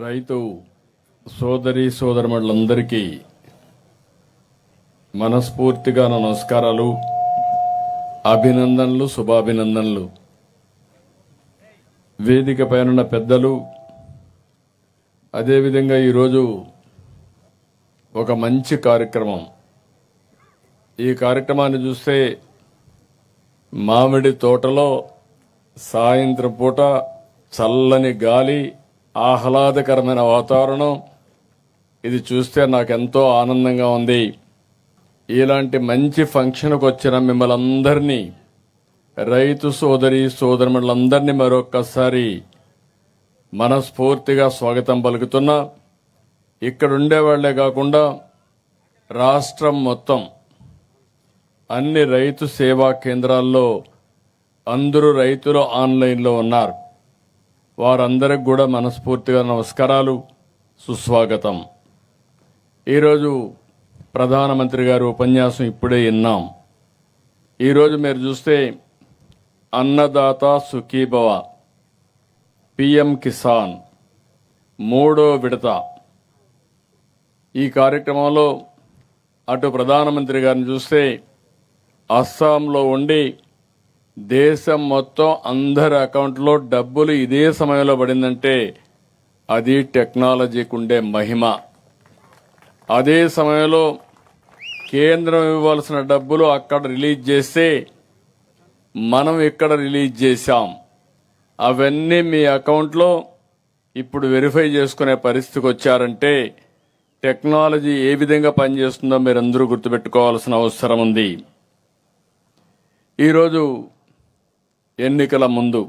రైతు సోదరి సోదరులందరికీ మనస్ఫూర్తిగా నమస్కారాలు, అభినందనలు, శుభాభినందనలు. వేదిక పైన పెద్దలు, అదేవిధంగా ఈరోజు ఒక మంచి కార్యక్రమం. ఈ కార్యక్రమాన్ని చూస్తే మామిడి తోటలో సాయంత్రం పూట చల్లని గాలి, ఆహ్లాదకరమైన వాతావరణం, ఇది చూస్తే నాకెంతో ఆనందంగా ఉంది. ఇలాంటి మంచి ఫంక్షన్కు వచ్చిన మిమ్మల్ని అందరినీ, రైతు సోదరి సోదరులందరినీ మరొక్కసారి మనస్ఫూర్తిగా స్వాగతం పలుకుతున్నా. ఇక్కడ ఉండేవాళ్లే కాకుండా రాష్ట్రం మొత్తం అన్ని రైతు సేవా కేంద్రాల్లో అందరూ రైతులు ఆన్లైన్లో ఉన్నారు. వారందరికి కూడా మనస్ఫూర్తిగా నమస్కారాలు, సుస్వాగతం. ఈరోజు ప్రధానమంత్రి గారి ఉపన్యాసం ఇప్పుడే విన్నాం. ఈరోజు మీరు చూస్తే అన్నదాత సుఖీభవ, పిఎం కిసాన్ మూడో విడత. ఈ కార్యక్రమంలో అటు ప్రధానమంత్రి గారిని చూస్తే అస్సాంలో ఉండి దేశం మొత్తం అందరి అకౌంట్లో డబ్బులు ఇదే సమయంలో పడిందంటే అది టెక్నాలజీకి ఉండే మహిమ. అదే సమయంలో కేంద్రం ఇవ్వాల్సిన డబ్బులు అక్కడ రిలీజ్ చేస్తే మనం ఇక్కడ రిలీజ్ చేశాం. అవన్నీ మీ అకౌంట్లో ఇప్పుడు వెరిఫై చేసుకునే పరిస్థితికి వచ్చారంటే టెక్నాలజీ ఏ విధంగా పనిచేస్తుందో మీరందరూ గుర్తుపెట్టుకోవాల్సిన అవసరం ఉంది. ఈరోజు ఎన్నికల ముందు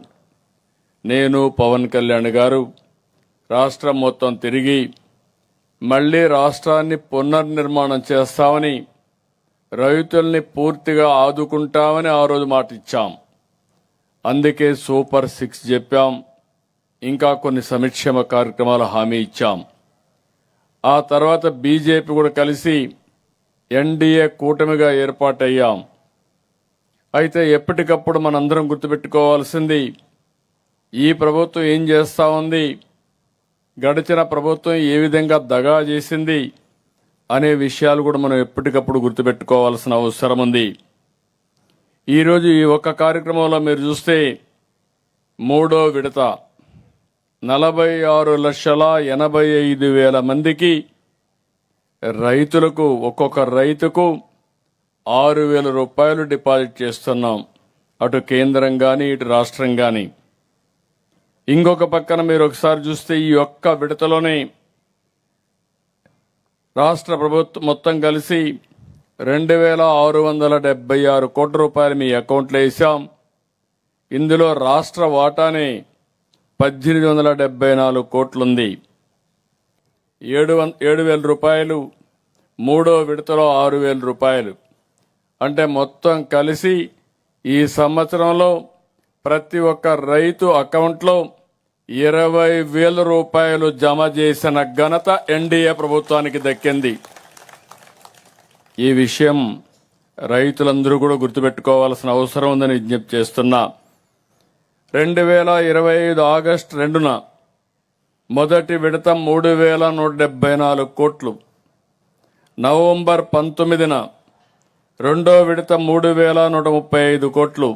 నేను, పవన్ కళ్యాణ్ గారు రాష్ట్రం మొత్తం తిరిగి మళ్లీ రాష్ట్రాన్ని పునర్నిర్మాణం చేస్తామని, రైతుల్ని పూర్తిగా ఆదుకుంటామని ఆ రోజు మాట ఇచ్చాం. అందుకే సూపర్ 6 చెప్పాం. ఇంకా కొన్ని సంక్షేమ కార్యక్రమాలు హామీ ఇచ్చాం. ఆ తర్వాత బీజేపీ కూడా కలిసి ఎన్డీఏ కూటమిగా ఏర్పాటయ్యాం. అయితే ఎప్పటికప్పుడు మనందరం గుర్తుపెట్టుకోవాల్సింది, ఈ ప్రభుత్వం ఏం చేస్తా ఉంది, గడిచిన ప్రభుత్వం ఏ విధంగా దగా చేసింది అనే విషయాలు కూడా మనం ఎప్పటికప్పుడు గుర్తుపెట్టుకోవాల్సిన అవసరం ఉంది. ఈరోజు ఈ ఒక్క కార్యక్రమంలో మీరు చూస్తే మూడో విడత 46,85,000 మందికి రైతులకు, ఒక్కొక్క రైతుకు 6,000 రూపాయలు డిపాజిట్ చేస్తున్నాం. అటు కేంద్రం గాని ఇటు రాష్ట్రం గాని. ఇంకొక పక్కన మీరు ఒకసారి చూస్తే ఈ ఒక్క విడతలోనే రాష్ట్ర ప్రభుత్వం మొత్తం కలిసి 2,676 కోట్ల రూపాయలు మీ అకౌంట్లో వేశాం. ఇందులో రాష్ట్ర వాటానే 1,874 కోట్లుంది. 7,000 రూపాయలు, మూడో విడతలో 6,000 రూపాయలు. అంటే మొత్తం కలిసి ఈ సంవత్సరంలో ప్రతి ఒక్క రైతు అకౌంట్లో 20,000 రూపాయలు జమ చేసిన ఘనత ఎన్డీఏ ప్రభుత్వానికి దక్కింది. ఈ విషయం రైతులందరూ కూడా గుర్తుపెట్టుకోవాల్సిన అవసరం ఉందని విజ్ఞప్తి చేస్తున్నా. 2025 ఆగస్టు 2న మొదటి విడత 3,174 కోట్లు, నవంబర్ 19న రెండో విడత 3,135 కోట్లు,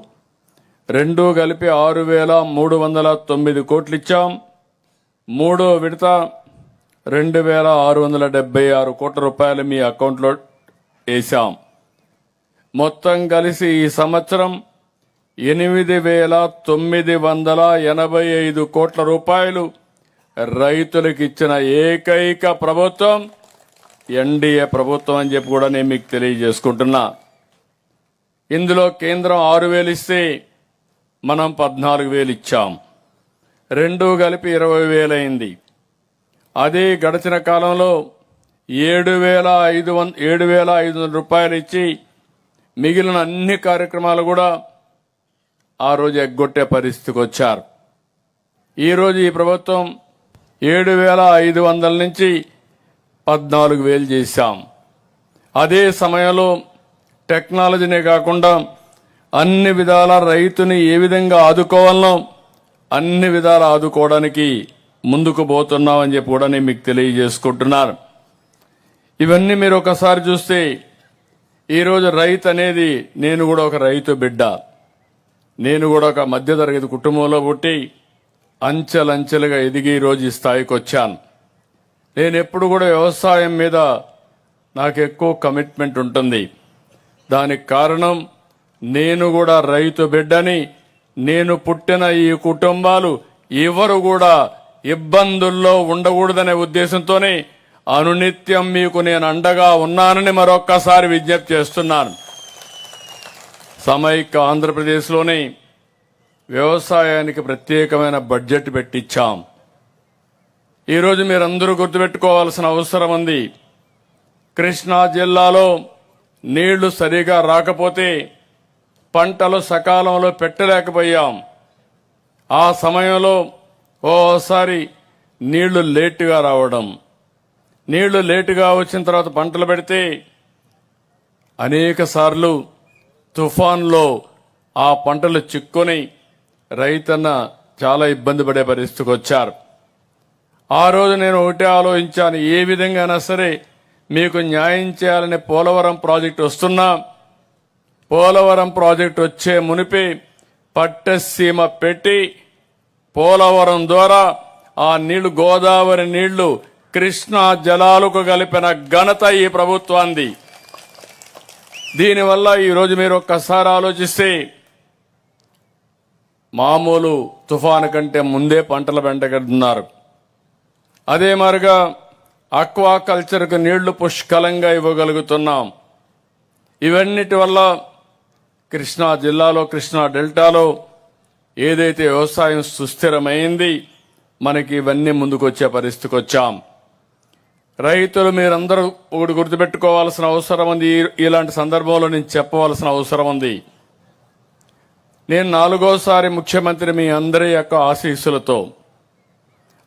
రెండూ కలిపి 6,309 కోట్లు ఇచ్చాం. మూడో విడత 2,676 కోట్ల రూపాయలు మీ అకౌంట్లో వేశాం. మొత్తం కలిసి ఈ సంవత్సరం 8,985 కోట్ల రూపాయలు రైతులకు ఇచ్చిన ఏకైక ప్రభుత్వం ఎన్డీఏ ప్రభుత్వం అని చెప్పి కూడా నేను మీకు తెలియజేసుకుంటున్నా. ఇందులో కేంద్రం 6,000 ఇస్తే మనం 14,000 ఇచ్చాం. రెండూ కలిపి 20,000 అయింది. అదే గడిచిన కాలంలో 7,500 రూపాయలు ఇచ్చి మిగిలిన అన్ని కార్యక్రమాలు కూడా ఆ రోజు ఎగ్గొట్టే పరిస్థితికి వచ్చారు. ఈరోజు ఈ ప్రభుత్వం 7,500 నుంచి 14,000 చేశాం. అదే సమయంలో టెక్నాలజీనే కాకుండా అన్ని విధాల రైతుని ఏ విధంగా ఆదుకోవాలనో అన్ని విధాలు ఆదుకోవడానికి ముందుకు పోతున్నామని చెప్పి కూడా నేను మీకు తెలియజేసుకుంటున్నాను. ఇవన్నీ మీరు ఒకసారి చూస్తే ఈరోజు రైతు అనేది, నేను కూడా ఒక రైతు బిడ్డ, నేను కూడా ఒక మధ్యతరగతి కుటుంబంలో పుట్టి అంచెలంచెలుగా ఎదిగి ఈరోజు ఈ స్థాయికి వచ్చాను. నేను ఎప్పుడు కూడా వ్యవసాయం మీద నాకు ఎక్కువ కమిట్మెంట్ ఉంటుంది. దానికి కారణం నేను కూడా రైతు బిడ్డని. నేను పుట్టిన ఈ కుటుంబాలు ఎవరు కూడా ఇబ్బందుల్లో ఉండకూడదనే ఉద్దేశంతోనే అనునిత్యం మీకు నేను అండగా ఉన్నానని మరొక్కసారి విజ్ఞప్తి చేస్తున్నాను. సమైక్య ఆంధ్రప్రదేశ్లోని వ్యవసాయానికి ప్రత్యేకమైన బడ్జెట్ పెట్టించాం. ఈరోజు మీరందరూ గుర్తుపెట్టుకోవాల్సిన అవసరం ఉంది. కృష్ణా జిల్లాలో నీళ్లు సరిగా రాకపోతే పంటలు సకాలంలో పెట్టలేకపోయాం. ఆ సమయంలో ఓసారి నీళ్లు లేటుగా రావడం, నీళ్లు లేటుగా వచ్చిన తర్వాత పంటలు పెడితే అనేక సార్లు తుఫాన్లో ఆ పంటలు చిక్కుని రైతన్న చాలా ఇబ్బంది పడే పరిస్థితికి వచ్చారు. ఆ రోజు నేను ఒకటే ఆలోచించాను, ఏ విధంగా సరే మీకు న్యాయం చేయాలనే పోలవరం ప్రాజెక్టు వస్తున్నా, పోలవరం ప్రాజెక్టు వచ్చే మునిపే పట్టసీమ పెట్టి పోలవరం ద్వారా ఆ నీళ్లు, గోదావరి నీళ్లు కృష్ణా జలాలకు కలిపిన ఘనత ఈ ప్రభుత్వాన్ని. దీనివల్ల ఈరోజు మీరు ఒక్కసారి ఆలోచిస్తే మామూలు తుఫాను కంటే ముందే పంటలు వెంటగడుతున్నారు. అదే మాదిరిగా అక్వాకల్చర్కు నీళ్లు పుష్కలంగా ఇవ్వగలుగుతున్నాం. ఇవన్నిటి వల్ల కృష్ణా జిల్లాలో, కృష్ణా డెల్టాలో ఏదైతే వ్యవసాయం సుస్థిరమైంది, మనకి ఇవన్నీ ముందుకొచ్చే పరిస్థితికి వచ్చాం. రైతులు మీరందరూ ఒకటి గుర్తుపెట్టుకోవాల్సిన అవసరం ఉంది. ఇలాంటి సందర్భంలో నేను చెప్పవలసిన అవసరం ఉంది. నేను 4వ ముఖ్యమంత్రి మీ అందరి యొక్క ఆశీస్సులతో.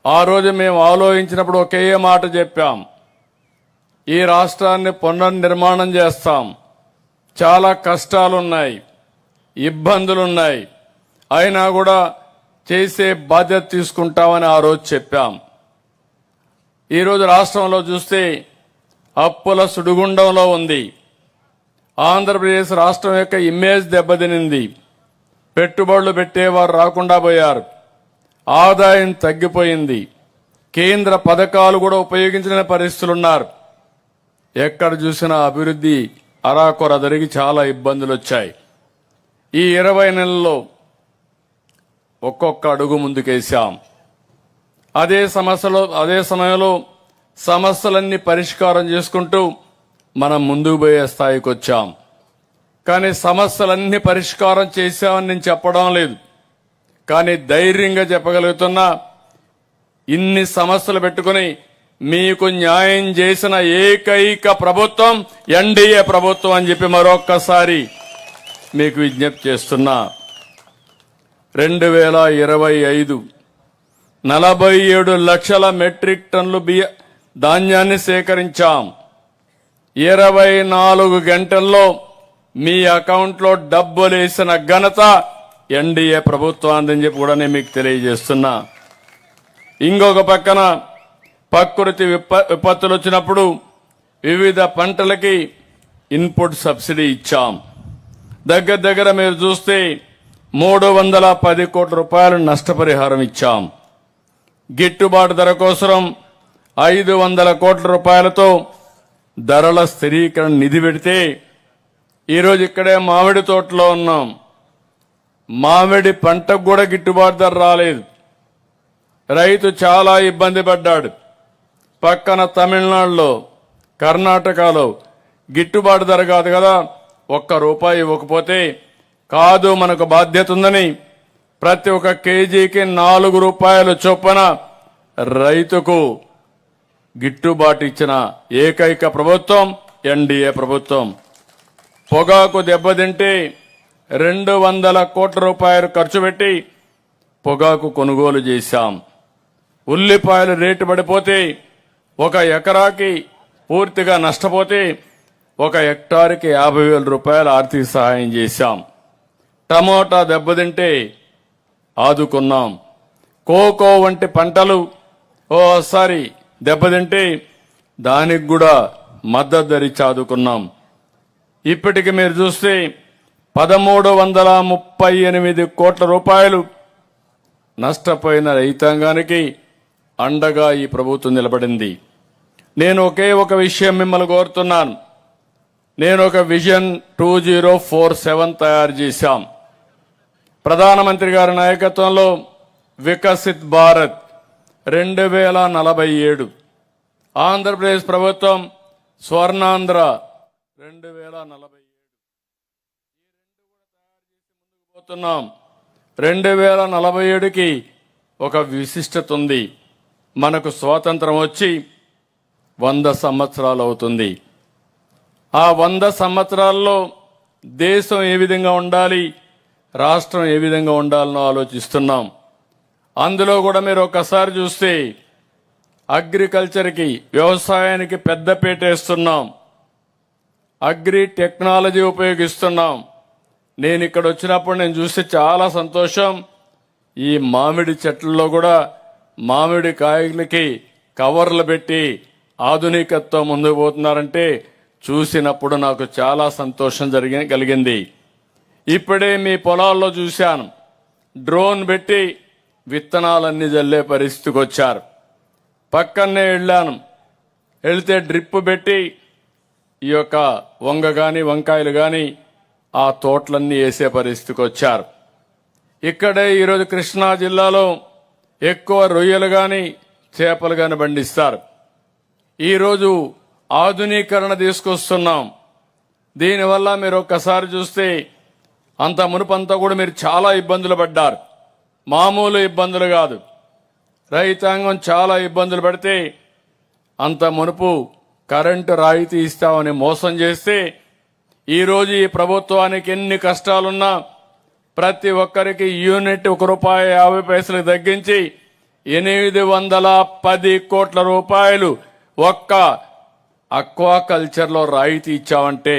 ఆ రోజు మేము ఆలోచించినప్పుడు ఒకే మాట చెప్పాం, ఈ రాష్ట్రాన్ని పునర్నిర్మాణం చేస్తాం. చాలా కష్టాలున్నాయి, ఇబ్బందులున్నాయి, అయినా కూడా చేసే బాధ్యత తీసుకుంటామని ఆ రోజు చెప్పాం. ఈరోజు రాష్ట్రంలో చూస్తే అప్పుల సుడిగుండంలో ఉంది. ఆంధ్రప్రదేశ్ రాష్ట్రం యొక్క ఇమేజ్ దెబ్బతినింది. పెట్టుబడులు పెట్టేవారు రాకుండా పోయారు. ఆదాయం తగ్గిపోయింది. కేంద్ర పథకాలు కూడా ఉపయోగించలేని పరిస్థితులున్నారు. ఎక్కడ చూసినా అభివృద్ధి అరాకొర జరిగి చాలా ఇబ్బందులు వచ్చాయి. ఈ 20 నెలల్లో ఒక్కొక్క అడుగు ముందుకేశాం. అదే సమయంలో సమస్యలన్నీ పరిష్కారం చేసుకుంటూ మనం ముందుకు పోయే స్థాయికి వచ్చాం. కానీ సమస్యలన్నీ పరిష్కారం చేశామని నేను చెప్పడం లేదు, కానీ ధైర్యంగా చెప్పగలుగుతున్నా, ఇన్ని సమస్యలు పెట్టుకుని మీకు న్యాయం చేసిన ఏకైక ప్రభుత్వం ఎన్డీఏ ప్రభుత్వం అని చెప్పి మరొక్కసారి మీకు విజ్ఞప్తి చేస్తున్నా. 2025 47 లక్షల మెట్రిక్ టన్నులు ధాన్యాన్ని సేకరించాం. 24 గంటల్లో మీ అకౌంట్లో డబ్బులేసిన ఘనత ఎన్డీఏ ప్రభుత్వాన్ని చెప్పి కూడా నేను మీకు తెలియజేస్తున్నా. ఇంకొక పక్కన ప్రకృతి విపత్తులు వచ్చినప్పుడు వివిధ పంటలకి ఇన్పుట్ సబ్సిడీ ఇచ్చాం. దగ్గర మీరు చూస్తే 310 కోట్ల రూపాయలు నష్టపరిహారం ఇచ్చాం. గిట్టుబాటు ధర కోసం 500 కోట్ల రూపాయలతో ధరల స్థిరీకరణ నిధి పెడితే ఈరోజు ఇక్కడే మామిడి తోటలో ఉన్నాం. మామిడి పంటకు కూడా గిట్టుబాటు ధర రాలేదు. రైతు చాలా ఇబ్బంది పడ్డాడు. పక్కన తమిళనాడులో, కర్ణాటకలో గిట్టుబాటు ధర కాదు కదా, ₹1 ఇవ్వకపోతే కాదు, మనకు బాధ్యత ఉందని ప్రతి ఒక్క కేజీకి ₹4 చొప్పున రైతుకు గిట్టుబాటు ఇచ్చిన ఏకైక ప్రభుత్వం ఎన్డీఏ ప్రభుత్వం. పొగాకు దెబ్బతింటే 200 కోట్ల రూపాయలు ఖర్చు పెట్టి పొగాకు కొనుగోలు చేశాం. ఉల్లిపాయలు రేటు పడిపోతే 1 ఎకరాకి పూర్తిగా నష్టపోతే 1 హెక్టార్కి 50,000 రూపాయలు ఆర్థిక సహాయం చేశాం. టమోటా దెబ్బతింటే ఆదుకున్నాం. కోకో వంటి పంటలు ఓసారి దెబ్బతింటే దానికి కూడా మద్దతు ధర ఇచ్చి ఆదుకున్నాం. ఇప్పటికి మీరు చూస్తే 1338 కోట్ల రూపాయలు నష్టపోయిన రైతాంగానికి అండగా ఈ ప్రభుత్వం నిలబడింది. నేను ఒకే ఒక విషయం మిమ్మల్ని కోరుతున్నాను. నేను ఒక విజన్ 2047 తయారు చేశాం. ప్రధానమంత్రి గారి నాయకత్వంలో వికసిత్ భారత్ 2047, ఆంధ్రప్రదేశ్ ప్రభుత్వం స్వర్ణాంధ్ర 2047 పోతున్నాం. 2047కి ఒక విశిష్టత ఉంది. మనకు స్వాతంత్రం వచ్చి 100 సంవత్సరాలు అవుతుంది. ఆ 100 సంవత్సరాల్లో దేశం ఏ విధంగా ఉండాలి, రాష్ట్రం ఏ విధంగా ఉండాలనో ఆలోచిస్తున్నాం. అందులో కూడా మీరు ఒకసారి చూస్తే అగ్రికల్చర్కి, వ్యవసాయానికి పెద్దపీట వేస్తున్నాం. అగ్రి టెక్నాలజీ ఉపయోగిస్తున్నాం. నేను ఇక్కడ వచ్చినప్పుడు నేను చూస్తే చాలా సంతోషం. ఈ మామిడి చెట్లలో కూడా మామిడి కాయలకి కవర్లు పెట్టి ఆధునికతతో ముందుకు పోతున్నారంటే చూసినప్పుడు నాకు చాలా సంతోషం కలిగింది. ఇప్పుడే మీ పొలాల్లో చూశాను, డ్రోన్ పెట్టి విత్తనాలన్నీ జల్లే పరిస్థితికి వచ్చారు. పక్కనే వెళ్ళాను, వెళితే డ్రిప్ పెట్టి ఈ యొక్క వంగ గాని వంకాయలు గాని ఆ తోటలన్నీ వేసే పరిస్థితికి వచ్చారు. ఇక్కడే ఈరోజు కృష్ణా జిల్లాలో ఎక్కువ రొయ్యలు గాని చేపలు గాని పండిస్తారు. ఈరోజు ఆధునీకరణ తీసుకొస్తున్నాం. దీనివల్ల మీరు ఒక్కసారి చూస్తే అంత మునుపంతా కూడా మీరు చాలా ఇబ్బందులు పడ్డారు. మామూలు ఇబ్బందులు కాదు, రైతాంగం చాలా ఇబ్బందులు పడితే అంత మునుపు కరెంటు రాయితీ ఇస్తామని మోసం చేస్తే ఈరోజు ఈ ప్రభుత్వానికి ఎన్ని కష్టాలున్నా ప్రతి ఒక్కరికి యూనిట్ ₹1.50 తగ్గించి 810 కోట్ల రూపాయలు ఒక్క అక్వాకల్చర్లో రాయితీ ఇచ్చామంటే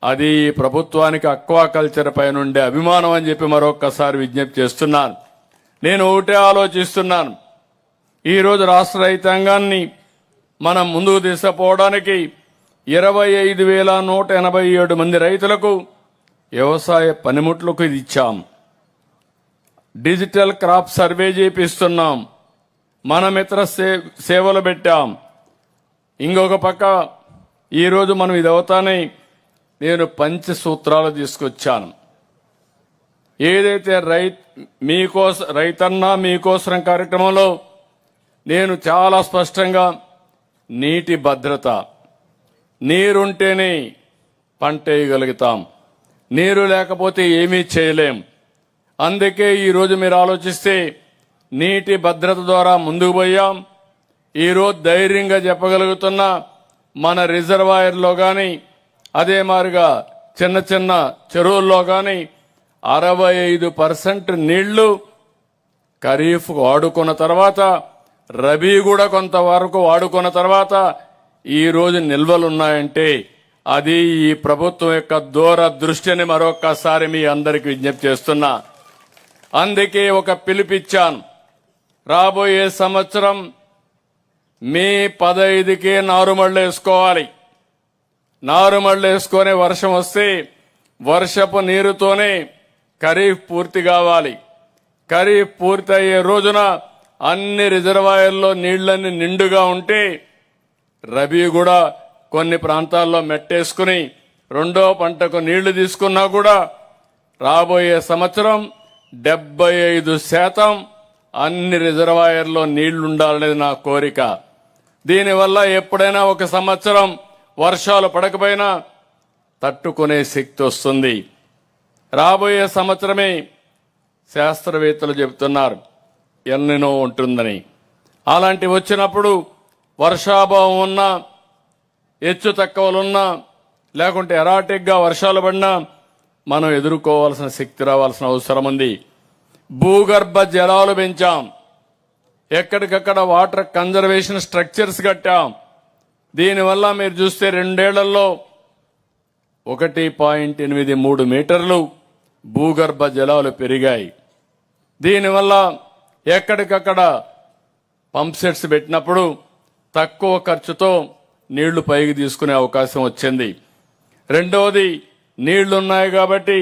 అది ఈ ప్రభుత్వానికి అక్వాకల్చర్ పైన ఉండే అభిమానం అని చెప్పి మరొక్కసారి విజ్ఞప్తి చేస్తున్నాను. నేను ఒకటే ఆలోచిస్తున్నాను, ఈరోజు రాష్ట్ర రైతాంగాన్ని మనం ముందుకు తీసుకుపోవడానికి 25,187 మంది రైతులకు వ్యవసాయ పనిముట్లకు ఇది ఇచ్చాం. డిజిటల్ క్రాప్ సర్వే చేపిస్తున్నాం. మనం ఇతర సేవలు పెట్టాం. ఇంకొక పక్క ఈరోజు మనం ఇది అవుతానే నేను పంచసూత్రాలు తీసుకొచ్చాను. ఏదైతే రైతన్న మీకోసం కార్యక్రమంలో నేను చాలా స్పష్టంగా నీటి భద్రత, నీరుంటేనే పంట వేయగలుగుతాం, నీరు లేకపోతే ఏమీ చేయలేం. అందుకే ఈరోజు మీరు ఆలోచిస్తే నీటి భద్రత ద్వారా ముందుకు పోయాం. ఈరోజు ధైర్యంగా చెప్పగలుగుతున్న మన రిజర్వాయర్లో గాని అదే మాదిరిగా చిన్న చిన్న చెరువుల్లో గాని 65% నీళ్లు ఖరీఫ్ వాడుకున్న తర్వాత, రబీ కూడా కొంతవరకు వాడుకున్న తర్వాత ఈ రోజు నిల్వలున్నాయంటే అది ఈ ప్రభుత్వం యొక్క దూరదృష్టిని మరొక్కసారి మీ అందరికి విజ్ఞప్తి చేస్తున్నా. అందుకే ఒక పిలుపిచ్చాను, రాబోయే సంవత్సరం మే 15కే నారుమళ్లు వేసుకోవాలి. నారుమళ్లు వేసుకొని వర్షం వస్తే వర్షపు నీరుతోనే ఖరీఫ్ పూర్తి కావాలి. ఖరీఫ్ పూర్తి అయ్యే రోజున అన్ని రిజర్వాయర్లో నీళ్లన్నీ నిండుగా ఉంటే రబీ కూడా కొన్ని ప్రాంతాల్లో మెట్టేసుకుని రెండో పంటకు నీళ్లు తీసుకున్నా కూడా రాబోయే సంవత్సరం 75% అన్ని రిజర్వాయర్లో నీళ్లుండాలనేది నా కోరిక. దీనివల్ల ఎప్పుడైనా ఒక సంవత్సరం వర్షాలు పడకపోయినా తట్టుకునే శక్తి వస్తుంది. రాబోయే సంవత్సరమే శాస్త్రవేత్తలు చెబుతున్నారు ఎల్నినో ఉంటుందని. అలాంటి వచ్చినప్పుడు వర్షాభావం ఉన్నా, హెచ్చు తక్కువలున్నా, లేకుంటే ఎరాటిక్గా వర్షాలు పడినా మనం ఎదుర్కోవాల్సిన శక్తి రావాల్సిన అవసరం ఉంది. భూగర్భ జలాలు పెంచాం, ఎక్కడికక్కడ వాటర్ కన్జర్వేషన్ స్ట్రక్చర్స్ కట్టాం. దీనివల్ల మీరు చూస్తే 2 ఏళ్లలో 1.83 మీటర్లు భూగర్భ జలాలు పెరిగాయి. దీనివల్ల ఎక్కడికక్కడ పంప్ సెట్స్ పెట్టినప్పుడు తక్కువ ఖర్చుతో నీళ్లు పైకి తీసుకునే అవకాశం వచ్చింది. రెండవది, నీళ్లున్నాయి కాబట్టి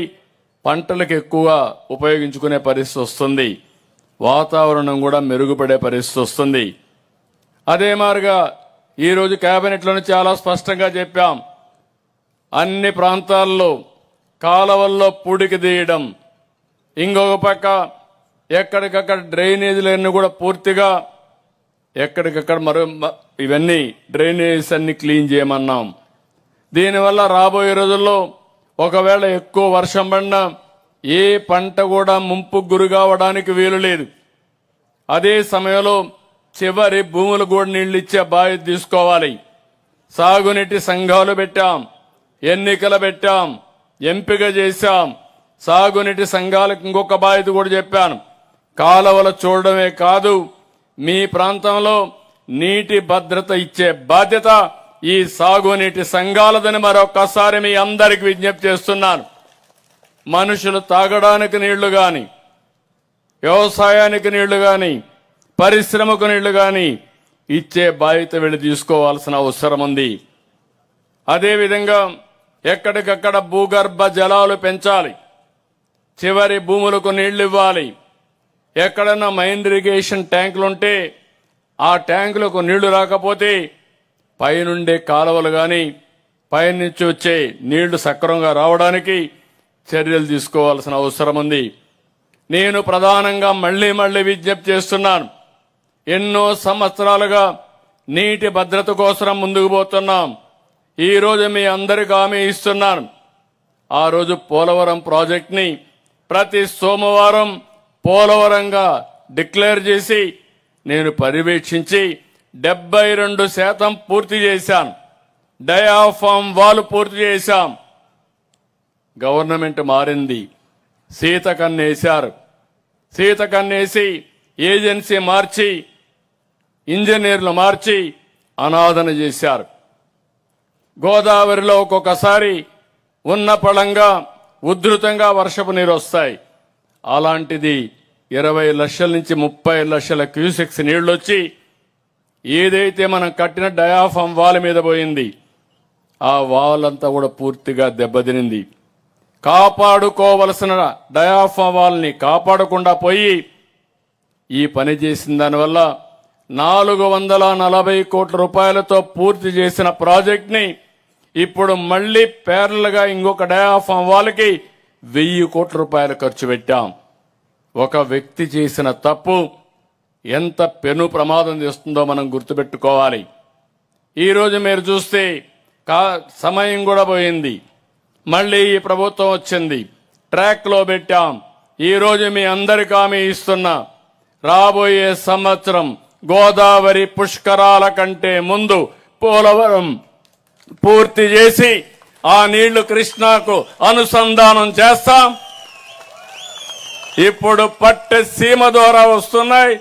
పంటలకు ఎక్కువ ఉపయోగించుకునే పరిస్థితి వస్తుంది. వాతావరణం కూడా మెరుగుపడే పరిస్థితి వస్తుంది. అదే మాదిరిగా ఈరోజు కేబినెట్లోనే చాలా స్పష్టంగా చెప్పాం, అన్ని ప్రాంతాల్లో కాలవల్లో పూడికి తీయడం, ఇంకొక పక్క ఎక్కడికక్కడ డ్రైనేజీలన్నీ కూడా పూర్తిగా ఎక్కడికక్కడ ఇవన్నీ డ్రైనేజెస్ అన్ని క్లీన్ చేయమన్నాం. దీనివల్ల రాబోయే రోజుల్లో ఒకవేళ ఎక్కువ వర్షం పడినా ఏ పంట కూడా ముంపుకు గురి కావడానికి వీలు లేదు. అదే సమయంలో చివరి భూములు కూడా నీళ్లు ఇచ్చే బాధ్యత తీసుకోవాలి. సాగునీటి సంఘాలు పెట్టాం, ఎన్నికలు పెట్టాం, ఎంపిక చేశాం. సాగునీటి సంఘాలకు ఇంకొక బాధ్యత కూడా చెప్పాను. కాలువలు చూడడమే కాదు, మీ ప్రాంతంలో నీటి భద్రత ఇచ్చే బాధ్యత ఈ సాగునీటి సంఘాలదని మరొకసారి మీ అందరికి విజ్ఞప్తి చేస్తున్నాను. మనుషులు తాగడానికి నీళ్లు గాని, వ్యవసాయానికి నీళ్లు గాని, పరిశ్రమకు నీళ్లు గాని ఇచ్చే బాధ్యత వీళ్ళు తీసుకోవాల్సిన అవసరం ఉంది. అదేవిధంగా ఎక్కడికక్కడ భూగర్భ జలాలు పెంచాలి, చివరి భూములకు నీళ్లు ఇవ్వాలి. ఎక్కడన్నా మైన్ ఇరిగేషన్ ట్యాంకులుంటే ఆ ట్యాంకులకు నీళ్లు రాకపోతే పైనుండే కాలువలు గాని పైనుంచి వచ్చే నీళ్లు సక్రమంగా రావడానికి చర్యలు తీసుకోవాల్సిన అవసరం ఉంది. నేను ప్రధానంగా మళ్లీ విజ్ఞప్తి చేస్తున్నాను. ఎన్నో సంవత్సరాలుగా నీటి భద్రత కోసం ముందుకు పోతున్నాం. ఈ రోజు మీ అందరికీ హామీ ఇస్తున్నాను. ఆ రోజు పోలవరం ప్రాజెక్ట్ ని ప్రతి సోమవారం పోలవరంగా డిక్లేర్ చేసి నేను పర్యవేక్షించి 72% పూర్తి చేశాను. డయాఫామ్ వాల్ పూర్తి చేశాం. గవర్నమెంట్ మారింది, సీతకన్నేశారు. సీతకన్నేసి ఏజెన్సీ మార్చి, ఇంజనీర్లు మార్చి అనాథన చేశారు. గోదావరిలో ఒక్కొక్కసారి ఉన్న పళంగా ఉధృతంగా వర్షపు నీరు వస్తాయి. అలాంటిది 20 లక్షల నుంచి 30 లక్షల క్యూసెక్స్ నీళ్లు వచ్చి ఏదైతే మనం కట్టిన డయాఫామ్ వాల్ మీద పోయింది, ఆ వాల్ అంతా కూడా పూర్తిగా దెబ్బతినింది. కాపాడుకోవలసిన డయాఫామ్ వాల్ని కాపాడకుండా పోయి ఈ పని చేసిన దానివల్ల 440 కోట్ల రూపాయలతో పూర్తి చేసిన ప్రాజెక్ట్ ని ఇప్పుడు మళ్లీ ప్యారల్ గా ఇంకొక డయాఫామ్ వాల్కి 1000 కోట్ల రూపాయలు ఖర్చు పెట్టాం. ఒక వ్యక్తి చేసిన తప్పు ఎంత పెను ప్రమాదం చేస్తుందో మనం గుర్తుపెట్టుకోవాలి. ఈ రోజు మీరు చూస్తే సమయం కూడా పోయింది, మళ్లీ ఈ ప్రభుత్వం వచ్చింది, ట్రాక్ లో పెట్టాం. ఈ రోజు మీ అందరికీ హామీ ఇస్తున్నా, రాబోయే సంవత్సరం గోదావరి పుష్కరాల కంటే ముందు పోలవరం పూర్తి చేసి ఆ నీళ్లు కృష్ణాకు అనుసంధానం చేస్తాం. ఇప్పుడు పట్టసీమ ద్వారా వస్తున్నాయి,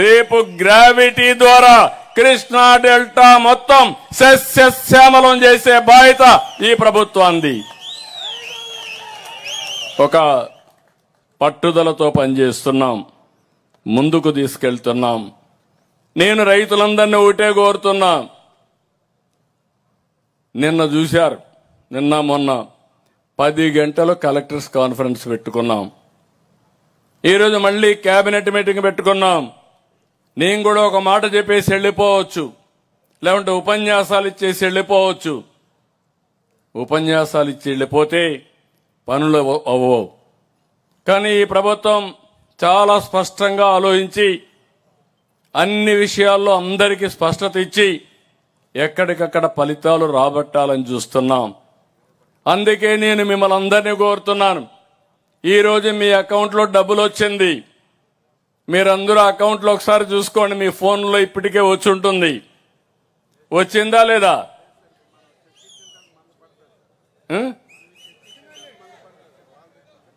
రేపు గ్రావిటీ ద్వారా కృష్ణా డెల్టా మొత్తం సస్యశ్యామలం చేసే బాధ్యత ఈ ప్రభుత్వాన్ని. ఒక పట్టుదలతో పనిచేస్తున్నాం, ముందుకు తీసుకెళ్తున్నాం. నేను రైతులందరినీ ఒకటే కోరుతున్నా, నిన్న చూశారు, నిన్న మొన్న 10 గంటలు కలెక్టర్స్ కాన్ఫరెన్స్ పెట్టుకున్నాం. ఈరోజు మళ్లీ కేబినెట్ మీటింగ్ పెట్టుకున్నాం. నేను కూడా ఒక మాట చెప్పేసి వెళ్ళిపోవచ్చు, లేకుంటే ఉపన్యాసాలు ఇచ్చేసి వెళ్ళిపోవచ్చు. ఉపన్యాసాలు ఇచ్చి వెళ్ళిపోతే పనులు అవ్వవు. కానీ ఈ ప్రభుత్వం చాలా స్పష్టంగా ఆలోచించి అన్ని విషయాల్లో అందరికీ స్పష్టత ఇచ్చి ఎక్కడికక్కడ ఫలితాలు రాబట్టాలని చూస్తున్నాం. అందుకే నేను మిమ్మల్ని అందరినీ కోరుతున్నాను, ఈ రోజు మీ అకౌంట్లో డబ్బులు వచ్చింది, మీరందరూ అకౌంట్లో ఒకసారి చూసుకోండి. మీ ఫోన్లో ఇప్పటికే వచ్చి ఉంటుంది. వచ్చిందా లేదా?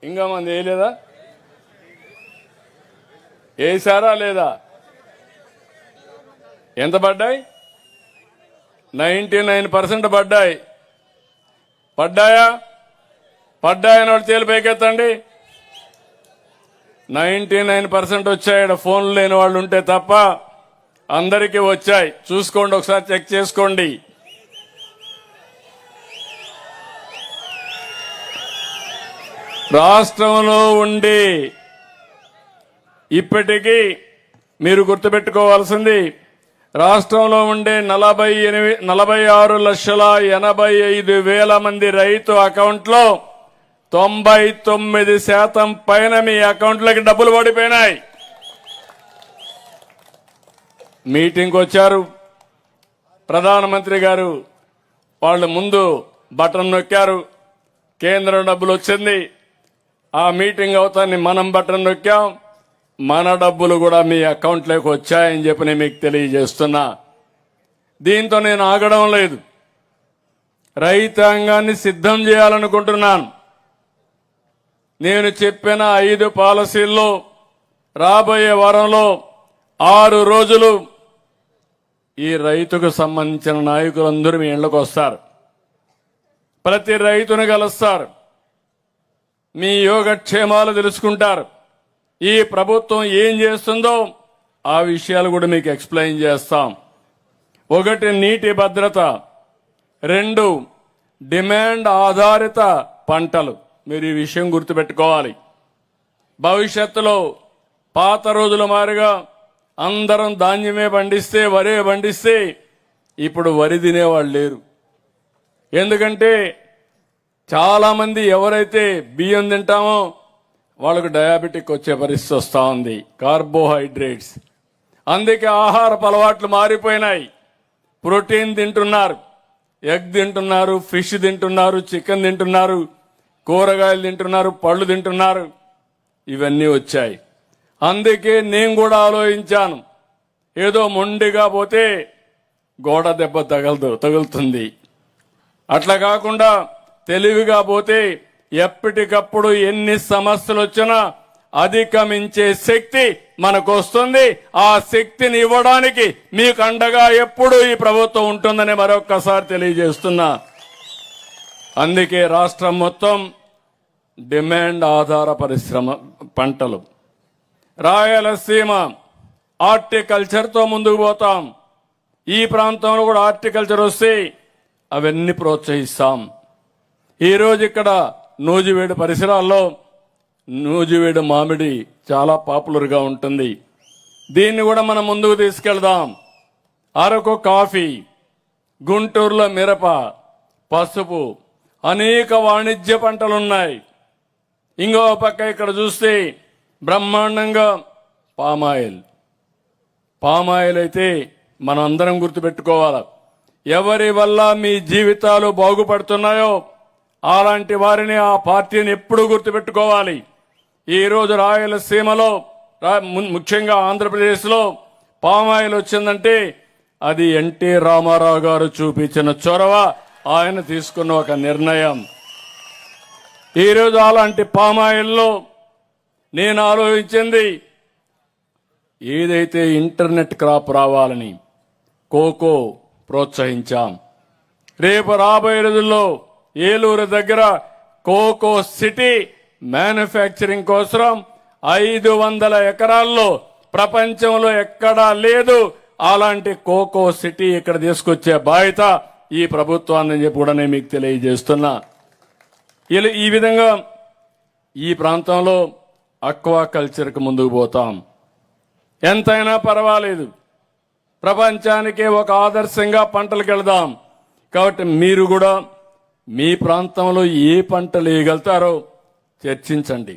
ఇంకా మంది వేయలేదా? వేసారా లేదా? ఎంత పడ్డాయి? 99% పడ్డాయి. పడ్డాయా? పడ్డాయని వాళ్ళు తేలిపైకెత్తండి. 99% వచ్చాయి. ఫోన్లు లేని వాళ్ళు ఉంటే తప్ప అందరికీ వచ్చాయి, చూసుకోండి, ఒకసారి చెక్ చేసుకోండి. రాష్ట్రంలో ఉండి ఇప్పటికీ మీరు గుర్తుపెట్టుకోవాల్సింది, రాష్ట్రంలో ఉండే 46,85,000 మంది రైతు అకౌంట్లో 99% పైన మీ అకౌంట్లోకి డబ్బులు పడిపోయినాయి. మీటింగ్కి వచ్చారు ప్రధానమంత్రి గారు, వాళ్ళు ముందు బటన్ నొక్కారు, కేంద్రం డబ్బులు వచ్చింది. ఆ మీటింగ్ అవుతాన్ని మనం బటన్ నొక్కాం, మన డబ్బులు కూడా మీ అకౌంట్లోకి వచ్చాయని చెప్పి నేను మీకు తెలియజేస్తున్నా. దీంతో నేను ఆగడం లేదు, రైతాంగాన్ని సిద్ధం చేయాలనుకుంటున్నాను. నేను చెప్పిన 5 పాలసీల్లో రాబోయే వారంలో 6 రోజులు ఈ రైతుకు సంబంధించిన నాయకులందరూ మీ ఇళ్లకు వస్తారు, ప్రతి రైతును కలుస్తారు, మీ యోగక్షేమాలు తెలుసుకుంటారు, ఈ ప్రభుత్వం ఏం చేస్తుందో ఆ విషయాలు కూడా మీకు ఎక్స్ప్లెయిన్ చేస్తాం. 1 నీటి భద్రత, 2 డిమాండ్ ఆధారిత పంటలు. మీరు ఈ విషయం గుర్తుపెట్టుకోవాలి. భవిష్యత్తులో పాత రోజుల మాదిరిగా అందరం ధాన్యమే పండిస్తే, వరే పండిస్తే ఇప్పుడు వరి తినేవాళ్ళు లేరు. ఎందుకంటే చాలా మంది ఎవరైతే బియ్యం తింటామో వాళ్ళకు డయాబెటిక్ వచ్చే పరిస్థితి వస్తూ ఉంది, కార్బోహైడ్రేట్స్. అందుకే ఆహారపు అలవాట్లు మారిపోయినాయి. ప్రోటీన్ తింటున్నారు, ఎగ్ తింటున్నారు, ఫిష్ తింటున్నారు, చికెన్ తింటున్నారు, కూరగాయలు తింటున్నారు, పళ్ళు తింటున్నారు, ఇవన్నీ వచ్చాయి. అందుకే నేను కూడా ఆలోచించాను, ఏదో మొండిగా పోతే గోడ దెబ్బ తగులుతుంది, అట్లా కాకుండా తెలివిగా పోతే ఎప్పటికప్పుడు ఎన్ని సమస్యలు వచ్చినా అధిగమించే శక్తి మనకు వస్తుంది. ఆ శక్తిని ఇవ్వడానికి మీకు అండగా ఎప్పుడూ ఈ ప్రభుత్వం ఉంటుందని మరొక్కసారి తెలియజేస్తున్నా. అందుకే రాష్ట్రం మొత్తం డిమాండ్ ఆధార పరిశ్రమ పంటలు, రాయలసీమ హార్టికల్చర్తో ముందుకు పోతాం. ఈ ప్రాంతంలో కూడా హార్టికల్చర్ వస్తే అవన్నీ ప్రోత్సహిస్తాం. ఈరోజు ఇక్కడ నూజివేడు పరిసరాల్లో నూజివేడు మామిడి చాలా పాపులర్గా ఉంటుంది, దీన్ని కూడా మనం ముందుకు తీసుకెళ్దాం. అరకు కాఫీ, గుంటూరులో మిరప, పసుపు, అనేక వాణిజ్య పంటలున్నాయి. ఇంకో పక్క ఇక్కడ చూస్తే బ్రహ్మాండంగా పామాయిల్ అయితే మనం అందరం గుర్తుపెట్టుకోవాలి. ఎవరి వల్ల మీ జీవితాలు బాగుపడుతున్నాయో అలాంటి వారిని, ఆ పార్టీని ఎప్పుడూ గుర్తుపెట్టుకోవాలి. ఈ రోజు రాయలసీమలో, ముఖ్యంగా ఆంధ్రప్రదేశ్లో పామాయిల్ వచ్చిందంటే అది ఎన్టీ రామారావు గారు చూపించిన చొరవ, ఆయన తీసుకున్న ఒక నిర్ణయం. ఈరోజు అలాంటి పామాయిల్లో నేను ఆలోచించింది, ఏదైతే ఇంటర్నెట్ క్రాప్ రావాలని కోకో ప్రోత్సహించాం. రేపు రాబోయే రోజుల్లో ఏలూరు దగ్గర కోకో సిటీ మ్యానుఫ్యాక్చరింగ్ కోసం 500 ఎకరాల్లో ప్రపంచంలో ఎక్కడా లేదు అలాంటి కోకో సిటీ ఇక్కడ తీసుకొచ్చే బాధ్యత ఈ ప్రభుత్వాన్ని చెప్పి కూడా నేను మీకు తెలియజేస్తున్నా. ఈ విధంగా ఈ ప్రాంతంలో అక్వా కల్చర్కి ముందుకు పోతాం. ఎంతైనా పర్వాలేదు, ప్రపంచానికే ఒక ఆదర్శంగా పంటలకు వెళదాం. కాబట్టి మీరు కూడా మీ ప్రాంతంలో ఏ పంటలు వేయగలుగుతారో చర్చించండి.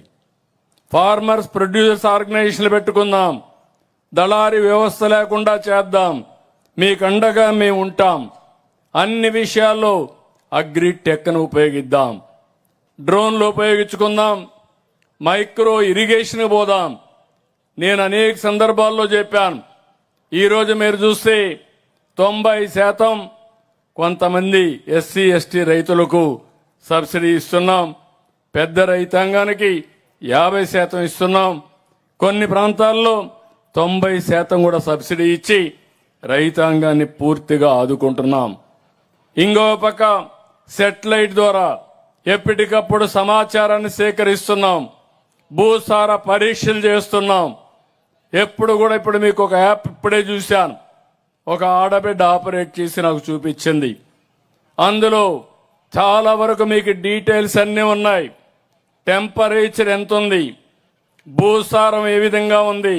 ఫార్మర్స్ ప్రొడ్యూసర్స్ ఆర్గనైజేషన్లు పెట్టుకుందాం, దళారీ వ్యవస్థ లేకుండా చేద్దాం. మీకు అండగా మేము ఉంటాం. అన్ని విషయాల్లో అగ్రిటెక్ను ఉపయోగిద్దాం, డ్రోన్లు ఉపయోగించుకుందాం, మైక్రో ఇరిగేషన్ పోదాం. నేను అనేక సందర్భాల్లో చెప్పాను. ఈరోజు మీరు చూస్తే 90% కొంతమంది ఎస్సీ ఎస్టీ రైతులకు సబ్సిడీ ఇస్తున్నాం, పెద్ద రైతాంగానికి 50% ఇస్తున్నాం. కొన్ని ప్రాంతాల్లో 90% కూడా సబ్సిడీ ఇచ్చి రైతాంగాన్ని పూర్తిగా ఆదుకుంటున్నాం. ఇంకో పక్క సెటిలైట్ ద్వారా ఎప్పటికప్పుడు సమాచారాన్ని సేకరిస్తున్నాం, భూసార పరీక్షలు చేస్తున్నాం. ఇప్పుడు మీకు ఒక యాప్ ఇప్పుడే చూశాను, ఒక ఆడబిడ్డ ఆపరేట్ చేసి నాకు చూపించింది. అందులో చాలా వరకు మీకు డీటెయిల్స్ అన్నీ ఉన్నాయి. టెంపరేచర్ ఎంత ఉంది, భూసారం ఏ విధంగా ఉంది,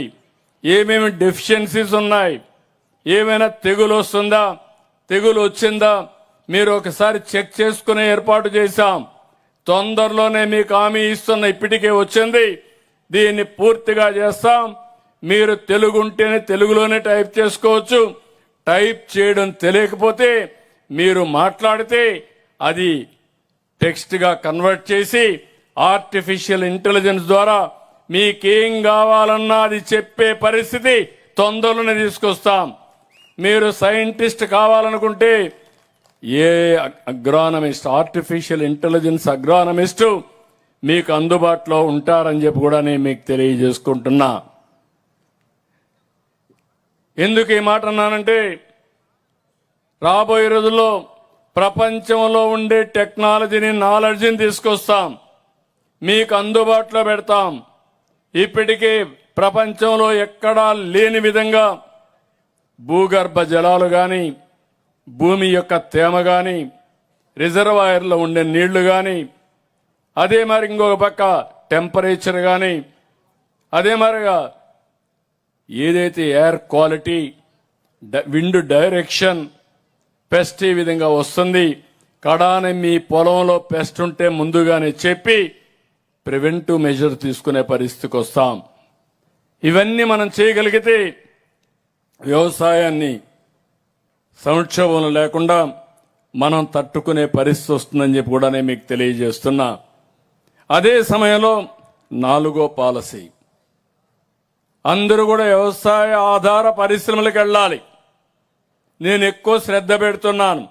ఏమేమి డెఫిషియన్సీస్ ఉన్నాయి, ఏమైనా తెగులు వస్తుందా, తెగులు వచ్చిందా మీరు ఒకసారి చెక్ చేసుకునే ఏర్పాటు చేశాం. తొందరలోనే మీకు హామీ ఇస్తున్న, ఇప్పటికే వచ్చింది, దీన్ని పూర్తిగా చేస్తాం. మీరు తెలుగు ఉంటేనే తెలుగులోనే టైప్ చేసుకోవచ్చు. టైప్ చేయడం తెలియకపోతే మీరు మాట్లాడితే అది టెక్స్ట్ గా కన్వర్ట్ చేసి ఆర్టిఫిషియల్ ఇంటెలిజెన్స్ ద్వారా మీకేం కావాలన్నా అది చెప్పే పరిస్థితి తొందరలోనే తీసుకొస్తాం. మీరు సైంటిస్ట్ కావాలనుకుంటే ఏ అగ్రానమిస్ట్, ఆర్టిఫిషియల్ ఇంటెలిజెన్స్ అగ్రానమిస్టు మీకు అందుబాటులో ఉంటారని చెప్పి కూడా నేను మీకు తెలియజేసుకుంటున్నా. ఎందుకు ఈ మాట అన్నానంటే, రాబోయే రోజుల్లో ప్రపంచంలో ఉండే టెక్నాలజీని, నాలెడ్జిని తీసుకొస్తాం, మీకు అందుబాటులో పెడతాం. ఇప్పటికే ప్రపంచంలో ఎక్కడా లేని విధంగా భూగర్భ జలాలు గాని, భూమి యొక్క తేమ గాని, రిజర్వాయర్లో ఉండే నీళ్లు గాని, అదే మరి ఇంకొక పక్క టెంపరేచర్ గాని, అదే మరిగా ఏదైతే air quality, wind direction, pest ఈ విధంగా వస్తుంది. కడాని మీ పొలంలో పెస్ట్ ఉంటే ముందుగానే చెప్పి ప్రివెంటివ్ మెజర్ తీసుకునే పరిస్థితికి వస్తాం. ఇవన్నీ మనం చేయగలిగితే వ్యవసాయాన్ని సంక్షోభం లేకుండా మనం తట్టుకునే పరిస్థితి వస్తుందని చెప్పి కూడా నేను మీకు తెలియజేస్తున్నా. అదే సమయంలో 4వ పాలసీ, అందరూ కూడా వ్యవసాయ ఆధార పరిశ్రమలకు వెళ్ళాలి. నేను ఎక్కువ శ్రద్ధ పెడుతున్నాను.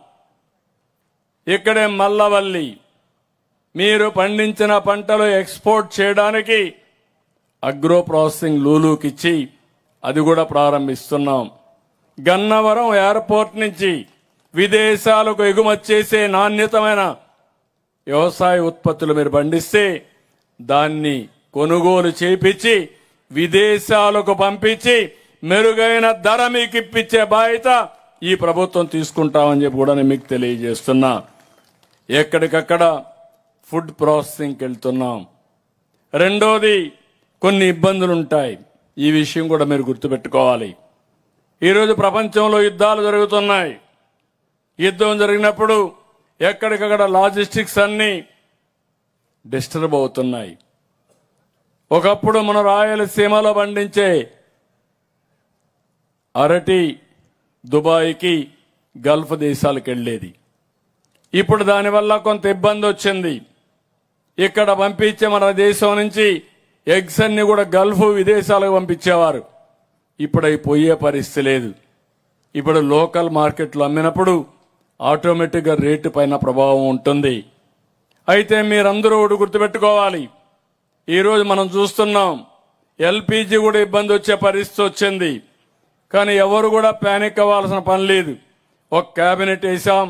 ఇక్కడే మల్లవల్లి, మీరు పండించిన పంటలు ఎక్స్పోర్ట్ చేయడానికి అగ్రో ప్రాసెసింగ్ లూలుకిచ్చి అది కూడా ప్రారంభిస్తున్నాం. గన్నవరం ఎయిర్పోర్ట్ నుంచి విదేశాలకు ఎగుమతి చేసే నాణ్యతమైన వ్యవసాయ ఉత్పత్తులు మీరు పండిస్తే దాన్ని కొనుగోలు చేపించి విదేశాలకు పంపించి మెరుగైన ధర మీకు ఇప్పించే బాధ్యత ఈ ప్రభుత్వం తీసుకుంటామని చెప్పి కూడా నేను మీకు తెలియజేస్తున్నా. ఎక్కడికక్కడ ఫుడ్ ప్రాసెసింగ్కి వెళ్తున్నాం. రెండోది, కొన్ని ఇబ్బందులు ఉంటాయి. ఈ విషయం కూడా మీరు గుర్తుపెట్టుకోవాలి. ఈరోజు ప్రపంచంలో యుద్ధాలు జరుగుతున్నాయి. యుద్ధం జరిగినప్పుడు ఎక్కడికక్కడ లాజిస్టిక్స్ అన్ని డిస్టర్బ్ అవుతున్నాయి. ఒకప్పుడు మన రాయలసీమలో పండించే అరటి దుబాయ్కి, గల్ఫ్ దేశాలకు వెళ్ళేది. ఇప్పుడు దానివల్ల కొంత ఇబ్బంది వచ్చింది. ఇక్కడ పంపించే మన దేశం నుంచి ఎగ్స్ అన్ని కూడా గల్ఫ్ విదేశాలకు పంపించేవారు. ఇప్పుడు అవి పోయే పరిస్థితి లేదు. ఇప్పుడు లోకల్ మార్కెట్లో అమ్మినప్పుడు ఆటోమేటిక్గా రేటు పైన ప్రభావం ఉంటుంది. అయితే మీరందరూ ఒకటి గుర్తుపెట్టుకోవాలి. ఈరోజు మనం చూస్తున్నాం, ఎల్పీజీ కూడా ఇబ్బంది వచ్చే పరిస్థితి వచ్చింది. కానీ ఎవరు కూడా ప్యానిక్ అవ్వాల్సిన పని లేదు. ఒక కేబినెట్ వేసాం,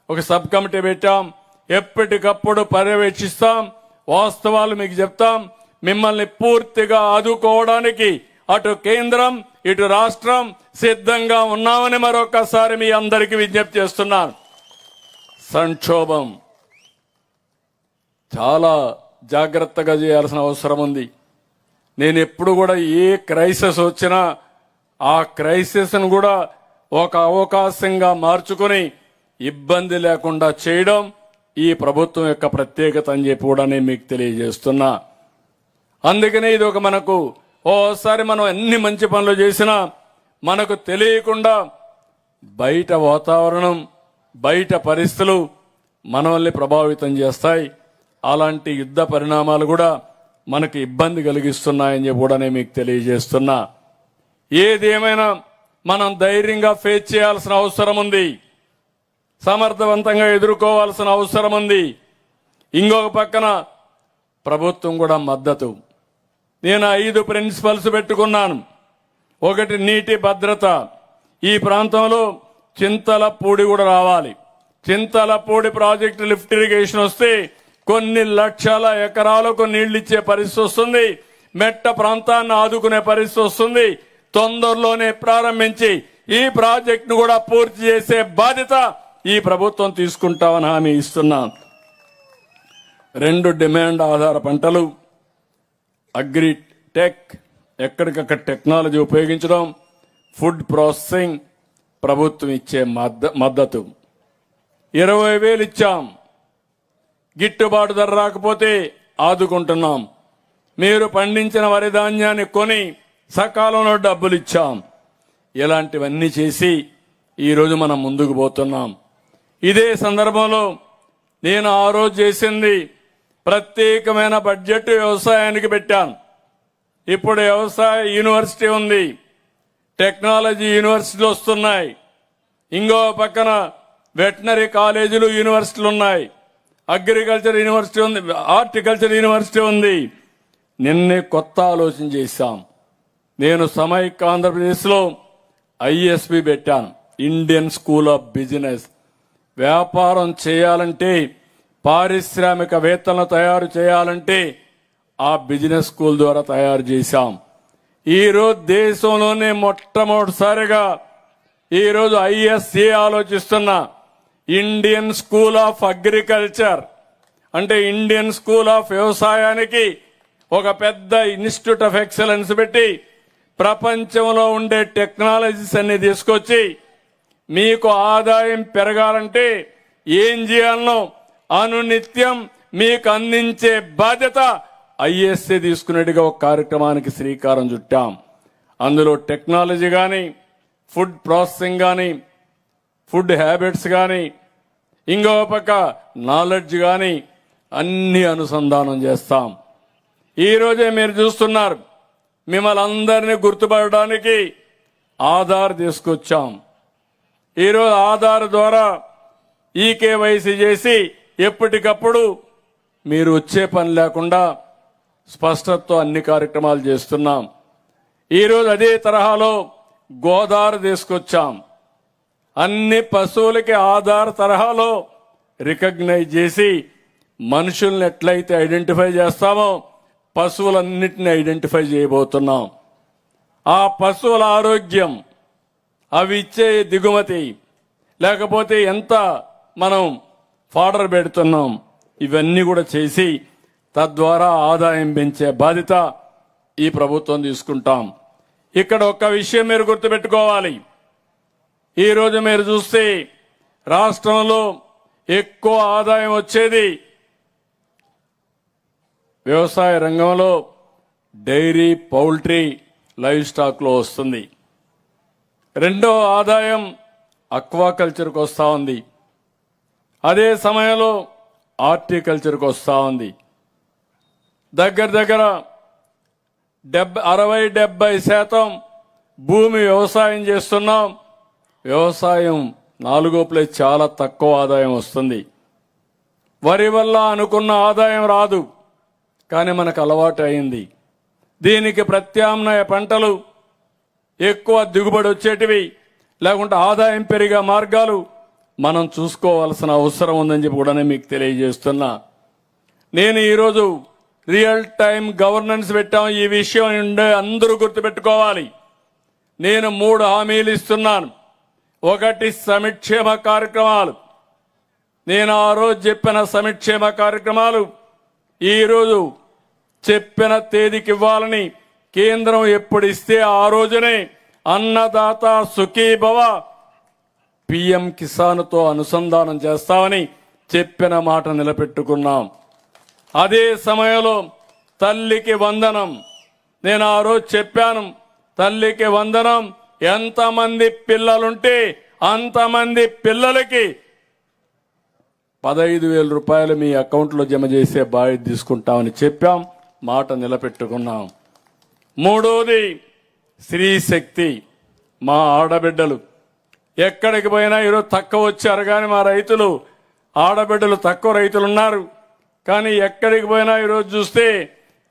ఒక సబ్ కమిటీ పెట్టాం, ఎప్పటికప్పుడు పర్యవేక్షిస్తాం, వాస్తవాలు మీకు చెప్తాం. మిమ్మల్ని పూర్తిగా ఆదుకోవడానికి అటు కేంద్రం, ఇటు రాష్ట్రం సిద్ధంగా ఉన్నామని మరొకసారి మీ అందరికీ విజ్ఞప్తి చేస్తున్నాను. సంక్షోభం చాలా జాగ్రత్తగా చేయాల్సిన అవసరం ఉంది. నేను ఎప్పుడు కూడా ఏ క్రైసిస్ వచ్చినా ఆ క్రైసిస్ను కూడా ఒక అవకాశంగా మార్చుకుని ఇబ్బంది లేకుండా చేయడం ఈ ప్రభుత్వం యొక్క ప్రత్యేకత అని చెప్పి కూడా నేను మీకు తెలియజేస్తున్నా. అందుకనే ఇది ఒక మనకు ఓసారి మనం ఎన్ని మంచి పనులు చేసినా మనకు తెలియకుండా బయట వాతావరణం, బయట పరిస్థితులు మనల్ని ప్రభావితం చేస్తాయి. అలాంటి యుద్ధ పరిణామాలు కూడా మనకు ఇబ్బంది కలిగిస్తున్నాయని చెప్పి కూడా నేను మీకు తెలియజేస్తున్నా. ఏదేమైనా మనం ధైర్యంగా ఫేస్ చేయాల్సిన అవసరం ఉంది, సమర్థవంతంగా ఎదుర్కోవాల్సిన అవసరం ఉంది. ఇంకొక పక్కన ప్రభుత్వం కూడా మద్దతు. నేను 5 ప్రిన్సిపల్స్ పెట్టుకున్నాను. ఒకటి, నీటి భద్రత. ఈ ప్రాంతంలో చింతలపూడి కూడా రావాలి. చింతలపూడి ప్రాజెక్టు లిఫ్ట్ ఇరిగేషన్ వస్తే కొన్ని లక్షల ఎకరాలకు నీళ్లిచ్చే పరిస్థితి వస్తుంది. మెట్ట ప్రాంతాన్ని ఆదుకునే పరిస్థితి వస్తుంది. తొందరలోనే ప్రారంభించి ఈ ప్రాజెక్టును కూడా పూర్తి చేసే బాధ్యత ఈ ప్రభుత్వం తీసుకుంటామని హామీ ఇస్తున్నాం. 2 డిమాండ్ ఆధార పంటలు, అగ్రి టెక్, ఎక్కడికక్కడ టెక్నాలజీ ఉపయోగించడం, ఫుడ్ ప్రాసెసింగ్, ప్రభుత్వం ఇచ్చే మద్దతు 20,000 ఇచ్చాం. గిట్టుబాటు ధర రాకపోతే ఆదుకుంటున్నాం. మీరు పండించిన వరి ధాన్యాన్ని కొని సకాలంలో డబ్బులు ఇచ్చాం. ఇలాంటివన్నీ చేసి ఈరోజు మనం ముందుకు పోతున్నాం. ఇదే సందర్భంలో నేను ఆ రోజు చేసింది ప్రత్యేకమైన బడ్జెట్ వ్యవసాయానికి పెట్టాను. ఇప్పుడు వ్యవసాయ యూనివర్సిటీ ఉంది, టెక్నాలజీ యూనివర్సిటీలు వస్తున్నాయి, ఇంకో పక్కన వెటనరీ కాలేజీలు యూనివర్సిటీలు ఉన్నాయి, అగ్రికల్చర్ యూనివర్సిటీ ఉంది, హార్టికల్చర్ యూనివర్సిటీ ఉంది. నిన్నే కొత్త ఆలోచన చేశాం. నేను సమైక్య ఆంధ్రప్రదేశ్లో ఐఎస్బి పెట్టాను, ఇండియన్ స్కూల్ ఆఫ్ బిజినెస్. వ్యాపారం చేయాలంటే, పారిశ్రామికవేత్తలను తయారు చేయాలంటే ఆ బిజినెస్ స్కూల్ ద్వారా తయారు చేశాం. ఈరోజు దేశంలోనే మొట్టమొదటిసారిగా ఈరోజు ఐఎస్సి ఆలోచిస్తున్న ఇండియన్ స్కూల్ ఆఫ్ అగ్రికల్చర్, అంటే ఇండియన్ స్కూల్ ఆఫ్ వ్యవసాయానికి ఒక పెద్ద ఇన్స్టిట్యూట్ ఆఫ్ ఎక్సలెన్స్ పెట్టి ప్రపంచంలో ఉండే టెక్నాలజీస్ అన్ని తీసుకొచ్చి మీకు ఆదాయం పెరగాలంటే ఏం చేయాలనో అనునిత్యం మీకు అందించే బాధ్యత ఐఎస్ఏ తీసుకునేట్టుగా ఒక కార్యక్రమానికి శ్రీకారం చుట్టాం. అందులో టెక్నాలజీ కానీ, ఫుడ్ ప్రాసెసింగ్ కానీ, ఫుడ్ హ్యాబిట్స్ కానీ, ఇంకో పక్క నాలెడ్జ్ కానీ అన్ని అనుసంధానం చేస్తాం. ఈరోజే మీరు చూస్తున్నారు, మిమ్మల్ని అందరినీ గుర్తుపడడానికి ఆధార్ తీసుకొచ్చాం. ఈరోజు ఆధార్ ద్వారా ఈకేవైసీ చేసి ఎప్పటికప్పుడు మీరు వచ్చే పని లేకుండా స్పష్టతతో అన్ని కార్యక్రమాలు చేస్తున్నాం. ఈరోజు అదే తరహాలో గోదావరి తీసుకొచ్చాం. అన్ని పశువులకి ఆధార్ తరహాలో రికగ్నైజ్ చేసి మనుషుల్ని ఎట్లయితే ఐడెంటిఫై చేస్తామో పశువులన్నిటిని ఐడెంటిఫై చేయబోతున్నాం. ఆ పశువుల ఆరోగ్యం, అవి ఇచ్చే దిగుమతి, లేకపోతే ఎంత మనం ఫాడర్ పెడుతున్నాం, ఇవన్నీ కూడా చేసి తద్వారా ఆదాయం పెంచే బాధ్యత ఈ ప్రభుత్వం తీసుకుంటాం. ఇక్కడ ఒక్క విషయం మీరు గుర్తుపెట్టుకోవాలి. ఈరోజు మీరు చూస్తే రాష్ట్రంలో ఎక్కువ ఆదాయం వచ్చేది వ్యవసాయ రంగంలో, డైరీ, పౌల్ట్రీ, లైవ్ స్టాక్ లో వస్తుంది. రెండో ఆదాయం అక్వాకల్చర్కి వస్తూ ఉంది. అదే సమయంలో హార్టికల్చర్కి వస్తూ ఉంది. దగ్గర 60-70% భూమి వ్యవసాయం చేస్తున్నాం. వ్యవసాయం 4వ ప్లేస్, చాలా తక్కువ ఆదాయం వస్తుంది. వరి వల్ల అనుకున్న ఆదాయం రాదు, కానీ మనకు అలవాటు అయింది. దీనికి ప్రత్యామ్నాయ పంటలు, ఎక్కువ దిగుబడి వచ్చేటివి, లేకుంటే ఆదాయం పెరిగే మార్గాలు మనం చూసుకోవాల్సిన అవసరం ఉందని చెప్పి కూడా మీకు తెలియజేస్తున్నా. నేను ఈరోజు రియల్ టైం గవర్నెన్స్ పెట్టాం. ఈ విషయం అందరూ గుర్తుపెట్టుకోవాలి. నేను 3 హామీలు ఇస్తున్నాను. ఒకటి, సంక్షేమ కార్యక్రమాలు. నేను ఆ రోజు చెప్పిన సంక్షేమ కార్యక్రమాలు ఈరోజు చెప్పిన తేదీకి ఇవ్వాలని, కేంద్రం ఎప్పుడు ఇస్తే ఆ రోజునే అన్నదాత సుఖీభవ పిఎం కిసాన్తో అనుసంధానం చేస్తామని చెప్పిన మాట నిలబెట్టుకున్నాం. అదే సమయంలో తల్లికి వందనం, నేను ఆ రోజు చెప్పాను, తల్లికి వందనం, ఎంతమంది పిల్లలుంటే అంతమంది పిల్లలకి 15,000 రూపాయలు మీ అకౌంట్లో జమ చేసే బాధ్యత తీసుకుంటామని చెప్పాం, మాట నిలబెట్టుకున్నాం. మూడోది స్త్రీ శక్తి. మా ఆడబిడ్డలు ఎక్కడికి పోయినా ఈరోజు తక్కువ వచ్చారు, కానీ మా రైతులు, ఆడబిడ్డలు తక్కువ రైతులు ఉన్నారు. కానీ ఎక్కడికి పోయినా ఈరోజు చూస్తే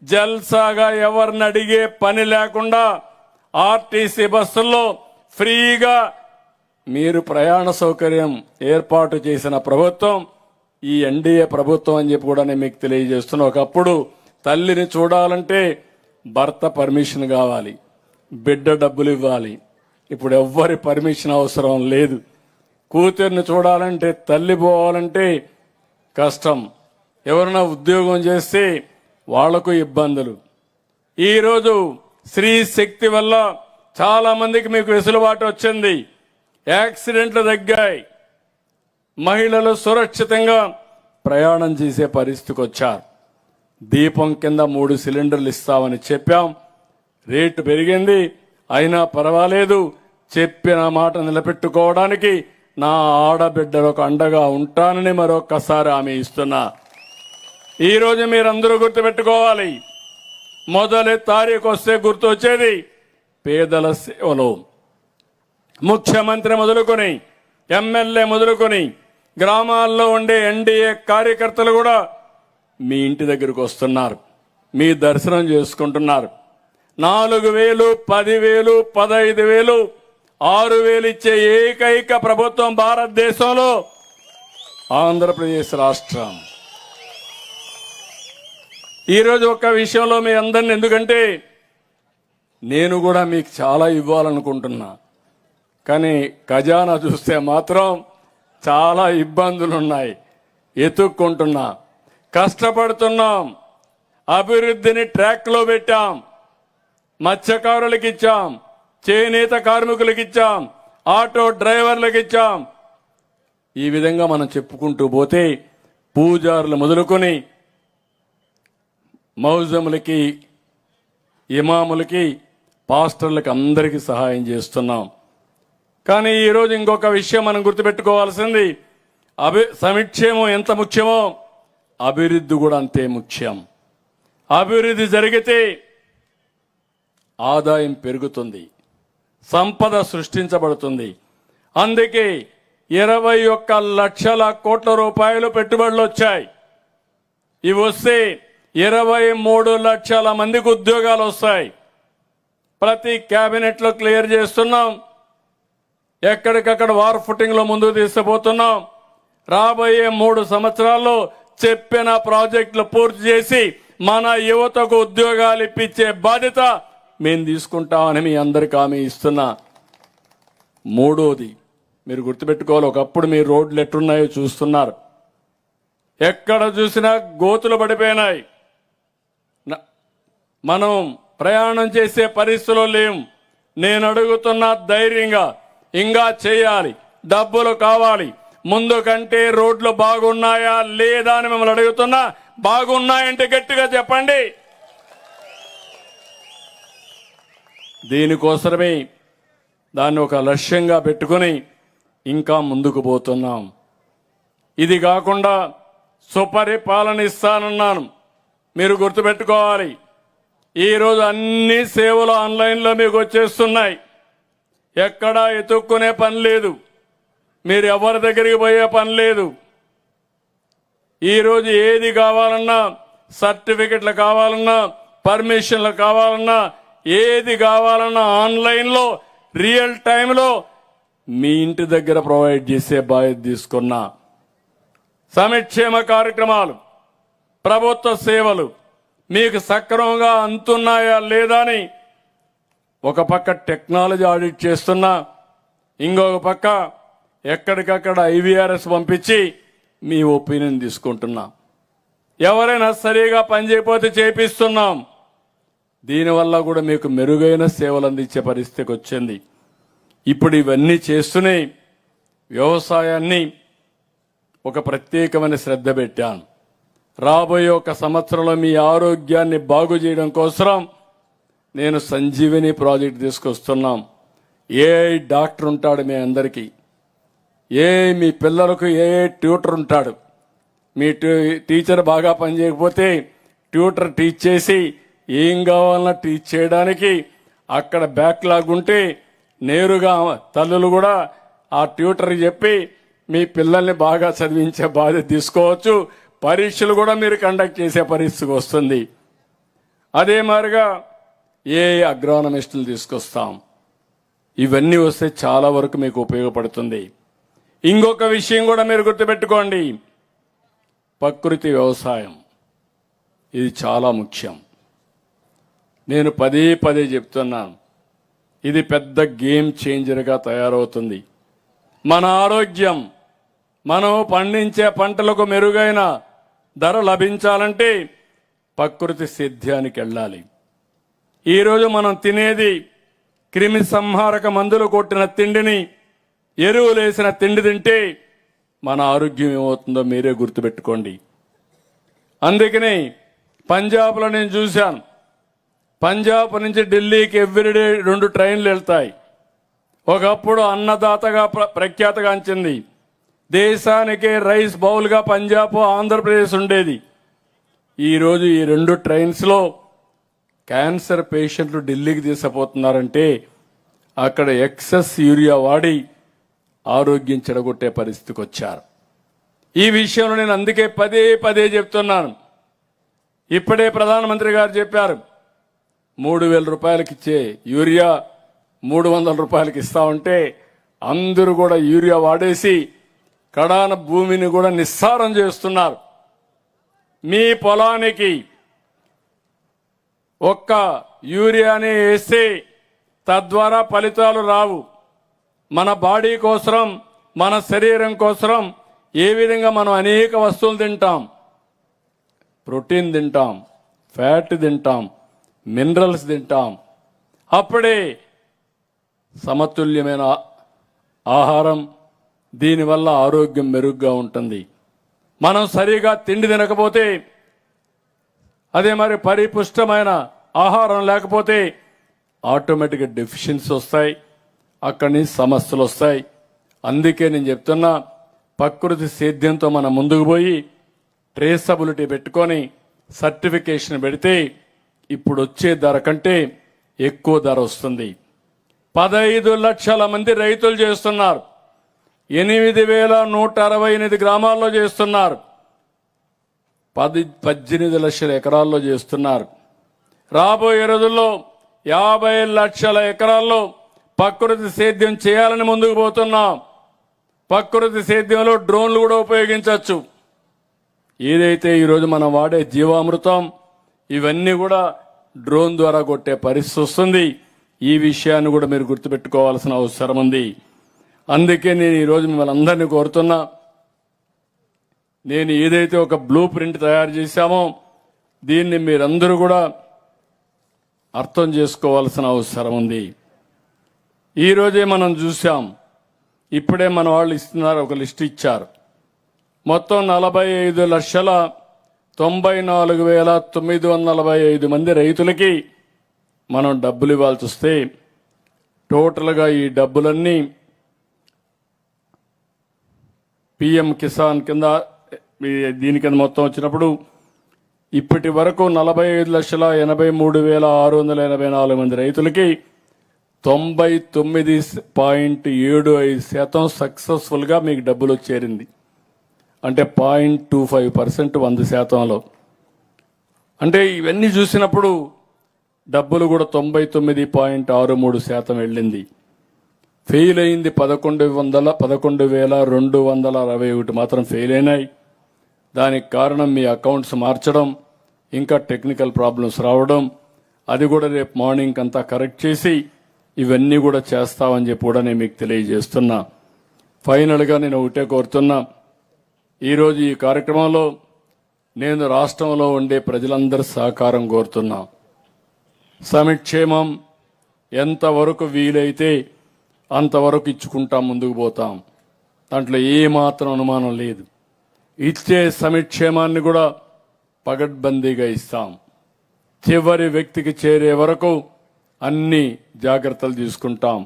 జల్సాగా ఎవరిని అడిగే పని లేకుండా ఆర్టీసీ బస్సుల్లో ఫ్రీగా మీరు ప్రయాణ సౌకర్యం ఏర్పాటు చేసిన ప్రభుత్వం ఈ ఎన్డీఏ ప్రభుత్వం అని చెప్పి కూడా నేను మీకు తెలియజేస్తున్నా. ఒకప్పుడు తల్లిని చూడాలంటే భర్త పర్మిషన్ కావాలి, బిడ్డ డబ్బులు ఇవ్వాలి, ఇప్పుడు ఎవ్వరి పర్మిషన్ అవసరం లేదు. కూతుర్ని చూడాలంటే, తల్లి పోవాలంటే కష్టం. ఎవరైనా ఉద్యోగం చేస్తే వాళ్లకు ఇబ్బందులు. ఈరోజు స్త్రీ శక్తి వల్ల చాలా మందికి మీకు వెసులుబాటు వచ్చింది. యాక్సిడెంట్లు తగ్గాయి. మహిళలు సురక్షితంగా ప్రయాణం చేసే పరిస్థితికి వచ్చారు. దీపం కింద 3 సిలిండర్లు ఇస్తామని చెప్పాం. రేటు పెరిగింది, అయినా పర్వాలేదు. చెప్పిన మాట నిలబెట్టుకోవడానికి నా ఆడబిడ్డలకు అండగా ఉంటానని మరొక్కసారి హామీ ఇస్తున్నా. ఈరోజు మీరందరూ గుర్తుపెట్టుకోవాలి, మొదటి తారీఖు వస్తే గుర్తొచ్చేది పేదల సేవలు. ముఖ్యమంత్రి మొదలుకొని, ఎమ్మెల్యే మొదలుకొని, గ్రామాల్లో ఉండే ఎన్డీఏ కార్యకర్తలు కూడా మీ ఇంటి దగ్గరకు వస్తున్నారు, మీ దర్శనం చేసుకుంటున్నారు. 4,000, 10,000, 15,000, 6,000 ఇచ్చే ఏకైక ప్రభుత్వం భారతదేశంలో ఆంధ్రప్రదేశ్ రాష్ట్రం. ఈరోజు ఒక్క విషయంలో మీ అందరిని, ఎందుకంటే నేను కూడా మీకు చాలా ఇవ్వాలనుకుంటున్నా, కానీ ఖజానా చూస్తే మాత్రం చాలా ఇబ్బందులున్నాయి. ఎత్తుక్కుంటున్నా, కష్టపడుతున్నాం, అభివృద్ధిని ట్రాక్లో పెట్టాం. మత్స్యకారులకు ఇచ్చాం, చేనేత కార్మికులకు ఇచ్చాం, ఆటో డ్రైవర్లకు ఇచ్చాం. ఈ విధంగా మనం చెప్పుకుంటూ పోతే పూజారులు మొదలుకొని మౌజములకి, ఇమాములకి, పాస్టర్లకు అందరికీ సహాయం చేస్తున్నాం. కానీ ఈరోజు ఇంకొక విషయం మనం గుర్తుపెట్టుకోవాల్సింది, సంక్షేమం ఎంత ముఖ్యమో అభివృద్ధి కూడా అంతే ముఖ్యం. అభివృద్ధి జరిగితే ఆదాయం పెరుగుతుంది, సంపద సృష్టించబడుతుంది. అందుకే 21 లక్షల కోట్ల రూపాయలు పెట్టుబడులు వచ్చాయి. ఇవి వస్తే 23 లక్షల మందికి ఉద్యోగాలు వస్తాయి. ప్రతి కేబినెట్ లో క్లియర్ చేస్తున్నాం. ఎక్కడికక్కడ వార్ ఫుటింగ్ లో ముందుకు తీసుకుపోతున్నాం. రాబోయే 3 సంవత్సరాల్లో చెప్పిన ప్రాజెక్టులు పూర్తి చేసి మన యువతకు ఉద్యోగాలు ఇప్పించే బాధ్యత మేము తీసుకుంటామని మీ అందరికీ హామీ ఇస్తున్నా. మూడోది మీరు గుర్తుపెట్టుకోవాలి, ఒకప్పుడు మీ రోడ్లు ఎట్టున్నాయో చూస్తున్నారు. ఎక్కడ చూసినా గోతులు పడిపోయినాయి. మనం ప్రయాణం చేసే పరిస్థితిలో లేం. నేను అడుగుతున్నా ధైర్యంగా, ఇంకా చేయాలి, డబ్బులు కావాలి. ముందు కంటే రోడ్లు బాగున్నాయా లేదా అని మిమ్మల్ని అడుగుతున్నా. బాగున్నాయంటే గట్టిగా చెప్పండి. దీనికోసమే దాన్ని ఒక లక్ష్యంగా పెట్టుకుని ఇంకా ముందుకు పోతున్నాం. ఇది కాకుండా సుపరిపాలన ఇస్తానన్నాను. మీరు గుర్తుపెట్టుకోవాలి, ఈరోజు అన్ని సేవలు ఆన్లైన్లో మీకు వచ్చేస్తున్నాయి. ఎక్కడా ఎత్తుక్కునే పని లేదు, మీరు ఎవరి దగ్గరికి పోయే పని లేదు. ఈరోజు ఏది కావాలన్నా, సర్టిఫికెట్లు కావాలన్నా, పర్మిషన్లు కావాలన్నా, ఏది కావాలన్నా ఆన్లైన్లో రియల్ టైంలో మీ ఇంటి దగ్గర ప్రొవైడ్ చేసే బాధ్యత తీసుకున్నా. సంక్షేమ కార్యక్రమాలు, ప్రభుత్వ సేవలు మీకు సక్రమంగా అందుతున్నాయా లేదా అని ఒక పక్క టెక్నాలజీ ఆడిట్ చేస్తున్నా, ఇంకొక పక్క ఎక్కడికక్కడ IVRS పంపించి మీ ఒపీనియన్ తీసుకుంటున్నా. ఎవరైనా సరిగా పనిచేయకపోతే చేపిస్తున్నాం. దీనివల్ల కూడా మీకు మెరుగైన సేవలు అందించే పరిస్థితికి వచ్చింది. ఇప్పుడు ఇవన్నీ చేస్తూనే వ్యవసాయాన్ని ఒక ప్రత్యేకమైన శ్రద్ధ పెట్టాను. రాబోయే 1 సంవత్సరంలో మీ ఆరోగ్యాన్ని బాగు చేయడం కోసం నేను సంజీవిని ప్రాజెక్ట్ తీసుకొస్తున్నాం. AI డాక్టర్ ఉంటాడు మీ అందరికీ, మీ పిల్లలకు AI ట్యూటర్ ఉంటాడు. మీ టీచర్ బాగా పనిచేయకపోతే ట్యూటర్ టీచ్ చేసి ఏం కావాలన్నా టీచ్ చేయడానికి, అక్కడ బ్యాక్లాగ్ ఉంటే నేరుగా తల్లులు కూడా ఆ ట్యూటర్ చెప్పి మీ పిల్లల్ని బాగా చదివించే బాధ్యత తీసుకోవచ్చు. పరీక్షలు కూడా మీరు కండక్ట్ చేసే పరిస్థితికి వస్తుంది. అదే మాదిరిగా అగ్రానమిస్టులు తీసుకొస్తాం. ఇవన్నీ వస్తే చాలా వరకు మీకు ఉపయోగపడుతుంది. ఇంకొక విషయం కూడా మీరు గుర్తుపెట్టుకోండి, ప్రకృతి వ్యవసాయం ఇది చాలా ముఖ్యం. నేను పదే చెప్తున్నాను, ఇది పెద్ద గేమ్ చేంజర్గా తయారవుతుంది. మన ఆరోగ్యం, మనం పండించే పంటలకు మెరుగైన ధర లభించాలంటే ప్రకృతి సేద్యానికి వెళ్ళాలి. ఈరోజు మనం తినేది క్రిమి సంహారక మందులు కొట్టిన తిండిని, ఎరువులేసిన తిండి తింటే మన ఆరోగ్యం ఏమవుతుందో మీరే గుర్తుపెట్టుకోండి. అందుకని పంజాబ్లో నేను చూశాను, పంజాబ్ నుంచి ఢిల్లీకి ఎవ్రీడే 2 ట్రైన్లు వెళ్తాయి. ఒకప్పుడు అన్నదాతగా ప్రఖ్యాతగాంచింది. దేశానికే రైస్ బౌల్గా పంజాబ్, ఆంధ్రప్రదేశ్ ఉండేది. ఈరోజు ఈ 2 ట్రైన్స్లో క్యాన్సర్ పేషెంట్లు ఢిల్లీకి తీసుకుపోతున్నారంటే అక్కడ ఎక్సెస్ యూరియా వాడి ఆరోగ్యం చెడగొట్టే పరిస్థితికి వచ్చారు. ఈ విషయంలో నేను అందుకే పదే పదే చెప్తున్నాను. ఇప్పుడే ప్రధానమంత్రి గారు చెప్పారు, 3,000 రూపాయలకి ఇచ్చే యూరియా 300 రూపాయలకి ఇస్తా ఉంటే అందరూ కూడా యూరియా వాడేసి కడాన భూమిని కూడా నిస్సారం చేస్తున్నారు. మీ పొలానికి ఒక్క యూరియానే వేస్తే తద్వారా ఫలితాలు రావు. మన బాడీ కోసం, మన శరీరం కోసం ఏ విధంగా మనం అనేక వస్తువులు తింటాం. ప్రోటీన్ తింటాం, ఫ్యాట్ తింటాం, మినరల్స్ తింటాం. అప్పుడే సమతుల్యమైన ఆహారం, దీనివల్ల ఆరోగ్యం మెరుగ్గా ఉంటుంది. మనం సరిగా తిండి తినకపోతే, అదే మరి పరిపుష్టమైన ఆహారం లేకపోతే ఆటోమేటిక్గా డెఫిషియన్సీ వస్తాయి, అక్కడి నుంచి సమస్యలు వస్తాయి. అందుకే నేను చెప్తున్నా, ప్రకృతి సేద్యంతో మనం ముందుకు పోయి ట్రేసబిలిటీ పెట్టుకొని సర్టిఫికేషన్ పెడితే ఇప్పుడు వచ్చే ధర కంటే ఎక్కువ ధర వస్తుంది. 15 లక్షల మంది రైతులు చేస్తున్నారు. 8,168 గ్రామాల్లో చేస్తున్నారు. 18 లక్షల ఎకరాల్లో చేస్తున్నారు. రాబోయే రోజుల్లో 50 లక్షల ఎకరాల్లో ప్రకృతి సేద్యం చేయాలని ముందుకు పోతున్నాం. ప్రకృతి సేద్యంలో డ్రోన్లు కూడా ఉపయోగించవచ్చు. ఏదైతే ఈరోజు మనం వాడే జీవామృతం, ఇవన్నీ కూడా డ్రోన్ ద్వారా కొట్టే పరిస్థితి వస్తుంది. ఈ విషయాన్ని కూడా మీరు గుర్తుపెట్టుకోవాల్సిన అవసరం ఉంది. అందుకే నేను ఈరోజు మిమ్మల్ని అందరినీ కోరుతున్నా, నేను ఏదైతే ఒక బ్లూ ప్రింట్ తయారు చేశామో దీన్ని మీరందరూ కూడా అర్థం చేసుకోవాల్సిన అవసరం ఉంది. ఈరోజే మనం చూసాం, ఇప్పుడే మన వాళ్ళు ఇస్తున్నారు, ఒక లిస్ట్ ఇచ్చారు. మొత్తం 45,94,945 మంది రైతులకి మనం డబ్బులు ఇవ్వాల్సి వస్తే టోటల్గా ఈ డబ్బులన్నీ పిఎం కిసాన్ కింద దీని కింద మొత్తం వచ్చినప్పుడు ఇప్పటి వరకు 45,83,684 మంది రైతులకి 99.75% సక్సెస్ఫుల్గా మీకు డబ్బులు చేరింది. అంటే 0.25% 100%లో. అంటే ఇవన్నీ చూసినప్పుడు డబ్బులు కూడా 99.63% వెళ్ళింది. ఫెయిల్ అయింది 11,261 మాత్రం ఫెయిల్ అయినాయి. దానికి కారణం మీ అకౌంట్స్ మార్చడం, ఇంకా టెక్నికల్ ప్రాబ్లమ్స్ రావడం. అది కూడా రేపు మార్నింగ్ అంతా కరెక్ట్ చేసి ఇవన్నీ కూడా చేస్తామని చెప్పి కూడా నేను మీకు తెలియజేస్తున్నా. ఫైనల్గా నేను ఒకటే కోరుతున్నా, ఈరోజు ఈ కార్యక్రమంలో నేను రాష్ట్రంలో ఉండే ప్రజలందరి సహకారం కోరుతున్నా. సమిక్షేమం ఎంతవరకు వీలైతే అంతవరకు ఇచ్చుకుంటాం, ముందుకు పోతాం. దాంట్లో ఏమాత్రం అనుమానం లేదు. ఇచ్చే సమిక్షేమాన్ని కూడా పగడ్బందీగా ఇస్తాం. చివరి వ్యక్తికి చేరే వరకు అన్ని జాగ్రత్తలు తీసుకుంటాం.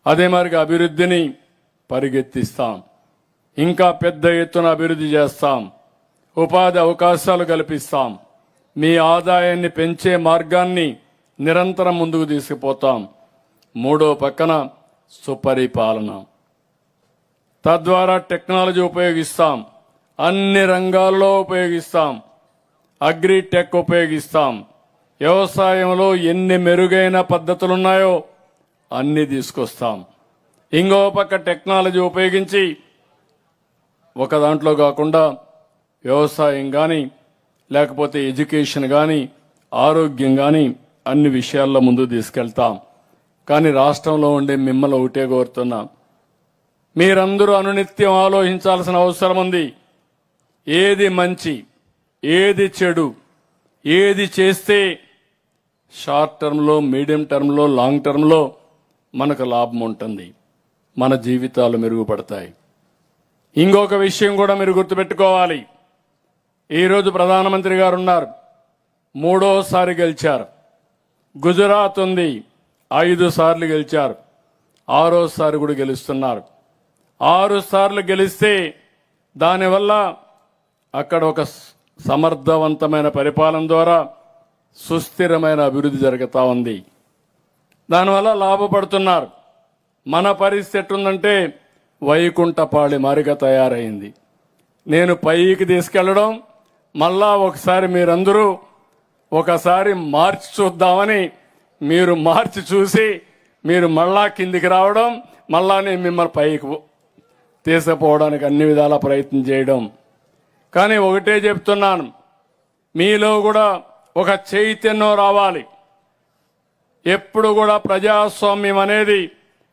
అదే మరిగా అభివృద్ధిని పరిగెత్తిస్తాం. ఇంకా పెద్ద ఎత్తున అభివృద్ధి చేస్తాం. ఉపాధి అవకాశాలు కల్పిస్తాం. మీ ఆదాయాన్ని పెంచే మార్గాన్ని నిరంతరం ముందుకు తీసుకుపోతాం. మూడో పక్కన సుపరిపాలన, తద్వారా టెక్నాలజీ ఉపయోగిస్తాం. అన్ని రంగాల్లో ఉపయోగిస్తాం. అగ్రిటెక్ ఉపయోగిస్తాం. వ్యవసాయంలో ఎన్ని మెరుగైన పద్ధతులున్నాయో అన్ని తీసుకొస్తాం. ఇంకో పక్క టెక్నాలజీ ఉపయోగించి ఒక దాంట్లో కాకుండా వ్యవసాయం కానీ, లేకపోతే ఎడ్యుకేషన్ కానీ, ఆరోగ్యం కానీ అన్ని విషయాల్లో ముందుకు తీసుకెళ్తాం. కానీ రాష్ట్రంలో ఉండే మిమ్మల్ని ఒకటే కోరుతున్నా, మీరందరూ అనునిత్యం ఆలోచించాల్సిన అవసరం ఉంది. ఏది మంచి, ఏది చెడు, ఏది చేస్తే షార్ట్ టర్మ్లో, మీడియం టర్మ్లో, లాంగ్ టర్మ్లో మనకు లాభం ఉంటుంది, మన జీవితాలు మెరుగుపడతాయి. ఇంకొక విషయం కూడా మీరు గుర్తుపెట్టుకోవాలి. ఈరోజు ప్రధానమంత్రి గారు ఉన్నారు, 3వసారి గెలిచారు. గుజరాత్ ఉంది, 5 సార్లు గెలిచారు. 6వసారి కూడా గెలుస్తున్నారు. 6 సార్లు గెలిస్తే దానివల్ల అక్కడ ఒక సమర్థవంతమైన పరిపాలన ద్వారా సుస్థిరమైన అభివృద్ధి జరుగుతూ ఉంది. దానివల్ల లాభపడుతున్నారు. మన పరిస్థితి ఎట్టుందంటే వైకుంఠపాళి మారిగా తయారైంది. నేను పైకి తీసుకెళ్లడం, మళ్ళా ఒకసారి మీరందరూ ఒకసారి మార్చి చూద్దామని మీరు మార్చి చూసి మీరు మళ్ళా కిందికి రావడం, మళ్ళా నేను మిమ్మల్ని పైకి తీసుకుపోవడానికి అన్ని విధాల ప్రయత్నం చేయడం. కానీ ఒకటే చెప్తున్నాను, మీలో కూడా ఒక చైతన్యం రావాలి. ఎప్పుడు కూడా ప్రజాస్వామ్యం అనేది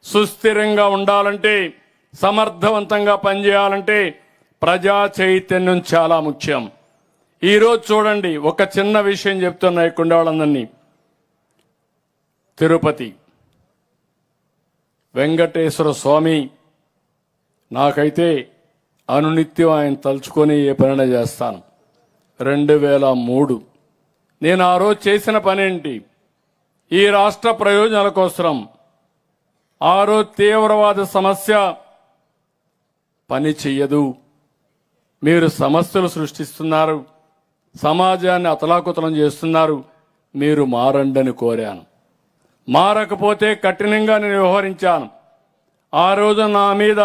సుస్థిరంగా ఉండాలంటే, సమర్థవంతంగా పనిచేయాలంటే ప్రజా చైతన్యం చాలా ముఖ్యం. ఈరోజు చూడండి, ఒక చిన్న విషయం చెప్తున్నా ఇక్కడ వాళ్ళందరినీ. తిరుపతి వెంకటేశ్వర స్వామి, నాకైతే అనునిత్యం ఆయన తలుచుకొని ఏ పనిన చేస్తాను. 2003 నేను ఆ రోజు చేసిన పనేంటి? ఈ రాష్ట్ర ప్రయోజనాల కోసం ఆ రోజు తీవ్రవాద సమస్య పని చెయ్యదు, మీరు సమస్యలు సృష్టిస్తున్నారు, సమాజాన్ని అతలాకుతలం చేస్తున్నారు, మీరు మారండని కోరాను. మారకపోతే కఠినంగా నేను వ్యవహరించాను. ఆ రోజు నా మీద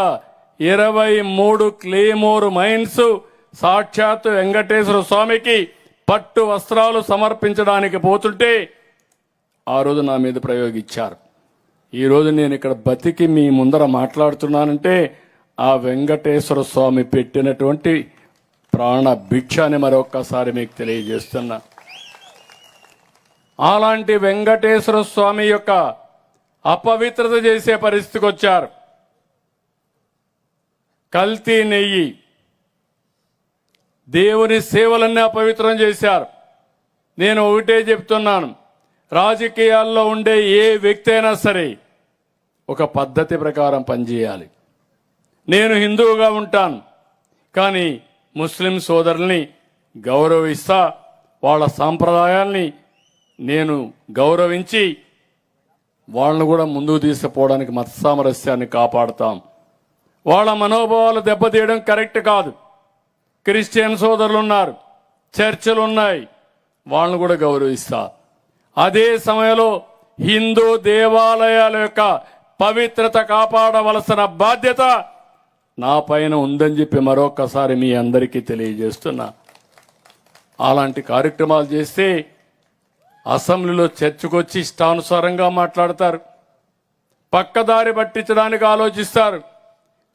23 క్లేమోర్ మైన్స్ సాక్షాత్ వెంకటేశ్వర స్వామికి పట్టు వస్త్రాలు సమర్పించడానికి పోతుంటే ఆ రోజు నా మీద ప్రయోగించారు. ఈరోజు నేను ఇక్కడ బతికి మీ ముందర మాట్లాడుతున్నానంటే ఆ వెంకటేశ్వర స్వామి పెట్టినటువంటి ప్రాణ భిక్ష అని మరొక్కసారి మీకు తెలియజేస్తున్నా. అలాంటి వెంకటేశ్వర స్వామి యొక్క అపవిత్రత చేసే పరిస్థితికి వచ్చారు. కల్తీ నెయ్యి, దేవుని సేవలన్నీ అపవిత్రం చేశారు. నేను ఒకటే చెప్తున్నాను, రాజకీయాల్లో ఉండే ఏ వ్యక్తి అయినా సరే ఒక పద్ధతి ప్రకారం పనిచేయాలి. నేను హిందువుగా ఉంటాను, కానీ ముస్లిం సోదరుల్ని గౌరవిస్తా, వాళ్ళ సాంప్రదాయాల్ని నేను గౌరవించి వాళ్ళను కూడా ముందుకు తీసుకుపోవడానికి మత సామరస్యాన్ని కాపాడుతాం. వాళ్ళ మనోభావాలు దెబ్బతీయడం కరెక్ట్ కాదు. క్రిస్టియన్ సోదరులు ఉన్నారు, చర్చలు ఉన్నాయి, వాళ్ళను కూడా గౌరవిస్తా. అదే సమయంలో హిందూ దేవాలయాల యొక్క పవిత్రత కాపాడవలసిన బాధ్యత నా పైన ఉందని చెప్పి మరొకసారి మీ అందరికీ తెలియజేస్తున్నా. అలాంటి కార్యక్రమాలు చేస్తే అసెంబ్లీలో చర్చకొచ్చి ఇష్టానుసారంగా మాట్లాడతారు, పక్కదారి పట్టించడానికి ఆలోచిస్తారు.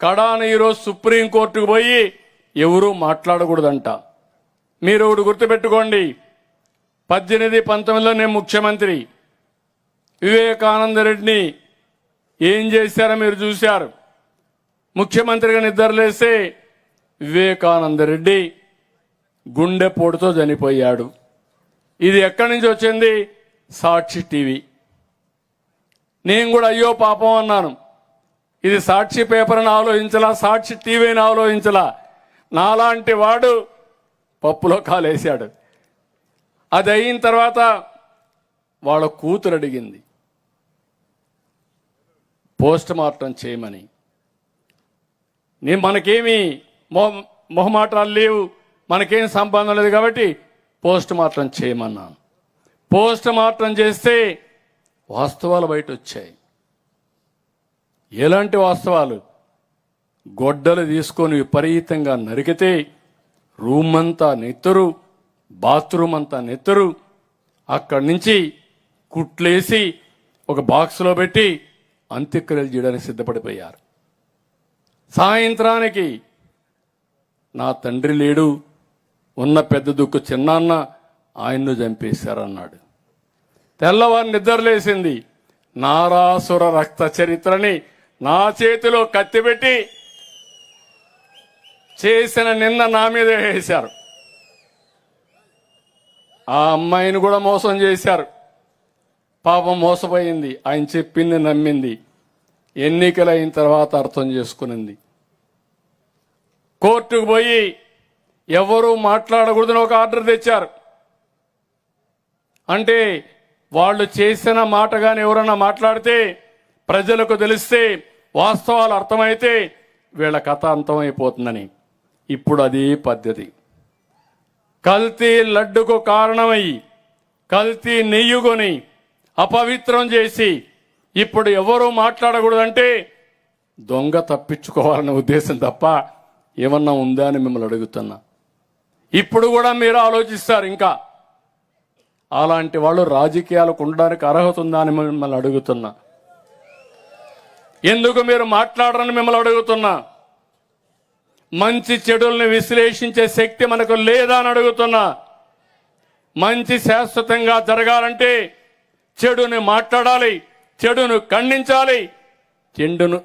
కడాన ఈరోజు సుప్రీంకోర్టుకు పోయి ఎవరూ మాట్లాడకూడదంట. మీరు ఒకటి గుర్తుపెట్టుకోండి, 18-19లో నేను ముఖ్యమంత్రి, వివేకానంద రెడ్డిని ఏం చేశారో మీరు చూశారు. ముఖ్యమంత్రిగా నిద్రలేస్తే వివేకానంద రెడ్డి గుండెపోటుతో చనిపోయాడు. ఇది ఎక్కడి నుంచి వచ్చింది? సాక్షి టీవీ. నేను కూడా అయ్యో పాపం అన్నాను. ఇది సాక్షి పేపర్ని ఆలోచించలా, సాక్షి టీవీని ఆలోచించలా. నాలాంటి వాడు పప్పులో కాలేశాడు. అది అయిన తర్వాత వాళ్ళ కూతురు అడిగింది పోస్ట్ మార్టం చేయమని. మనకేమీ మొహమాటాలు లేవు, మనకేం సంబంధం లేదు కాబట్టి పోస్ట్ మార్టం చేయమన్నాను. పోస్ట్ మార్టం చేస్తే వాస్తవాలు బయట వచ్చాయి. ఎలాంటి వాస్తవాలు? గొడ్డలు తీసుకొని విపరీతంగా నరికితే రూమ్ అంతా నెత్తరు, బాత్రూమ్ అంతా నెత్తరు. అక్కడి నుంచి కుట్లేసి ఒక బాక్స్లో పెట్టి అంత్యక్రియలు చేయడానికి సిద్ధపడిపోయారు. సాయంత్రానికి నా తండ్రి లేడు, ఉన్న పెద్ద దుక్కు చిన్నాన్న ఆయన్ను చంపేశారన్నాడు. తెల్లవారు నిద్రలేసింది, నారాసుర రక్త చరిత్రని నా చేతిలో కత్తిపెట్టి చేసిన నిన్న నా మీద వేశారు. ఆ అమ్మాయిని కూడా మోసం చేశారు. పాపం మోసపోయింది. ఆయన చెప్పింది నమ్మింది. ఎన్నికలైన తర్వాత అర్థం చేసుకునింది. కోర్టుకు పోయి ఎవరూ మాట్లాడకూడదని ఒక ఆర్డర్ తెచ్చారు. అంటే వాళ్ళు చేసిన మాట కానీ ఎవరన్నా మాట్లాడితే ప్రజలకు తెలిస్తే వాస్తవాలు అర్థమైతే వీళ్ళ కథ అంతమైపోతుందని. ఇప్పుడు అదే పద్ధతి. కల్తీ లడ్డుకు కారణమయ్యి కల్తీ నెయ్యుకొని అపవిత్రం చేసి ఇప్పుడు ఎవరూ మాట్లాడకూడదంటే దొంగ తప్పించుకోవాలనే ఉద్దేశం తప్ప ఏమన్నా ఉందా అని మిమ్మల్ని అడుగుతున్నా. ఇప్పుడు కూడా మీరు ఆలోచిస్తారు. ఇంకా అలాంటి వాళ్ళు రాజకీయాలకు ఉండడానికి అర్హత ఉందా అని మిమ్మల్ని అడుగుతున్నా. ఎందుకు మీరు మాట్లాడరని మిమ్మల్ని అడుగుతున్నా. మంచి చెడుల్ని విశ్లేషించే శక్తి మనకు లేదా అని అడుగుతున్నా. మంచి శాశ్వతంగా జరగాలంటే చెడుని మాట్లాడాలి, చెడును ఖండించాలి,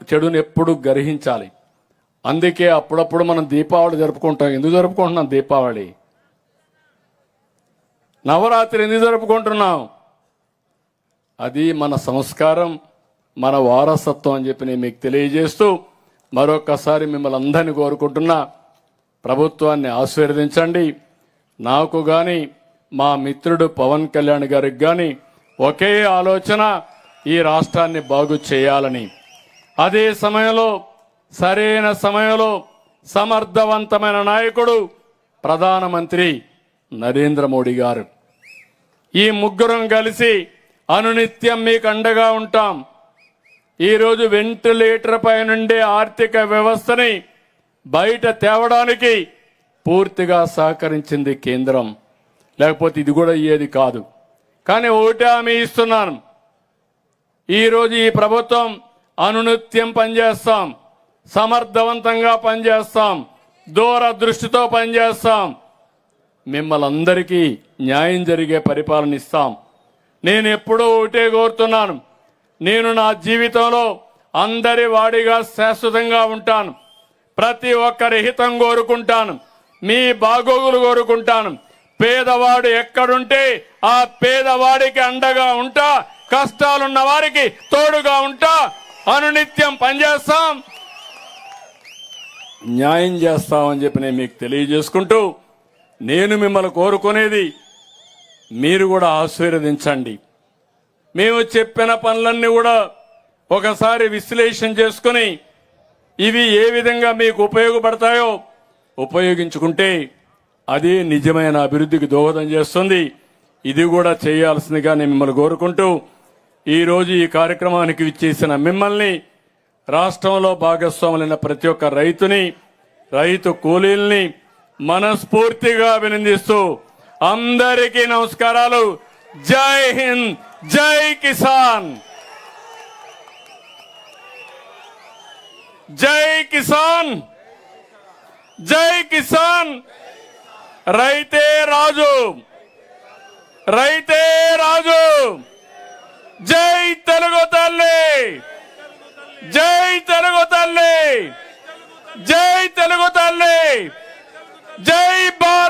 చెడును ఎప్పుడు గ్రహించాలి. అందుకే అప్పుడప్పుడు మనం దీపావళి జరుపుకుంటాం. ఎందుకు జరుపుకుంటున్నాం దీపావళి? నవరాత్రి ఎందుకు జరుపుకుంటున్నాం? అది మన సంస్కారం, మన వారసత్వం అని చెప్పి నేను మీకు తెలియజేస్తూ మరొకసారి మిమ్మల్ని అందరినీ కోరుకుంటున్నా, ప్రభుత్వాన్ని ఆశీర్వదించండి. నాకు కానీ మా మిత్రుడు పవన్ కళ్యాణ్ గారికి కానీ ఒకే ఆలోచన, ఈ రాష్ట్రాన్ని బాగు చేయాలని. అదే సమయంలో సరైన సమయంలో సమర్థవంతమైన నాయకుడు ప్రధానమంత్రి నరేంద్ర మోడీ గారు. ఈ ముగ్గురం కలిసి అనునిత్యం మీకు అండగా ఉంటాం. ఈరోజు వెంటిలేటర్ పై నుండే ఆర్థిక వ్యవస్థని బయట తేవడానికి పూర్తిగా సహకరించింది కేంద్రం. లేకపోతే ఇది కూడా అయ్యేది కాదు. కానీ ఒకటే హామీ ఇస్తున్నాను, ఈరోజు ఈ ప్రభుత్వం అనునిత్యం పనిచేస్తాం, సమర్థవంతంగా పనిచేస్తాం, దూరదృష్టితో పనిచేస్తాం, మిమ్మల్ని అందరికీ న్యాయం జరిగే పరిపాలన ఇస్తాం. నేను ఎప్పుడూ ఒకటే కోరుతున్నాను, నేను నా జీవితంలో అందరి వాడిగా శాశ్వతంగా ఉంటాను. ప్రతి ఒక్కరి హితం కోరుకుంటాను, మీ బాగోగులు కోరుకుంటాను. పేదవాడు ఎక్కడుంటే ఆ పేదవాడికి అండగా ఉంటా, కష్టాలున్న వారికి తోడుగా ఉంటా. అనునిత్యం పనిచేస్తాం, న్యాయం చేస్తామని చెప్పి నేను మీకు తెలియజేసుకుంటూ, నేను మిమ్మల్ని కోరుకునేది మీరు కూడా ఆశీర్వదించండి. మేము చెప్పిన పనులన్నీ కూడా ఒకసారి విశ్లేషణ చేసుకుని ఇవి ఏ విధంగా మీకు ఉపయోగపడతాయో ఉపయోగించుకుంటే అది నిజమైన అభివృద్ధికి దోహదం చేస్తుంది. ఇది కూడా చేయాల్సిందిగా నేను మిమ్మల్ని కోరుకుంటూ, ఈరోజు ఈ కార్యక్రమానికి విచ్చేసిన మిమ్మల్ని, రాష్ట్రంలో భాగస్వాములైన ప్రతి ఒక్క రైతుని, రైతు కూలీల్ని మనస్ఫూర్తిగా అభినందిస్తూ అందరికీ నమస్కారాలు. జై హింద్, జై కిసాన్, జై కిసాన్, జై కిసాన్. రైతే రాజు, రైతే రాజు. జై తెలుగు తల్లి, జై తెలుగు తల్లి, జై తెలుగు తల్లి, జై భారత్.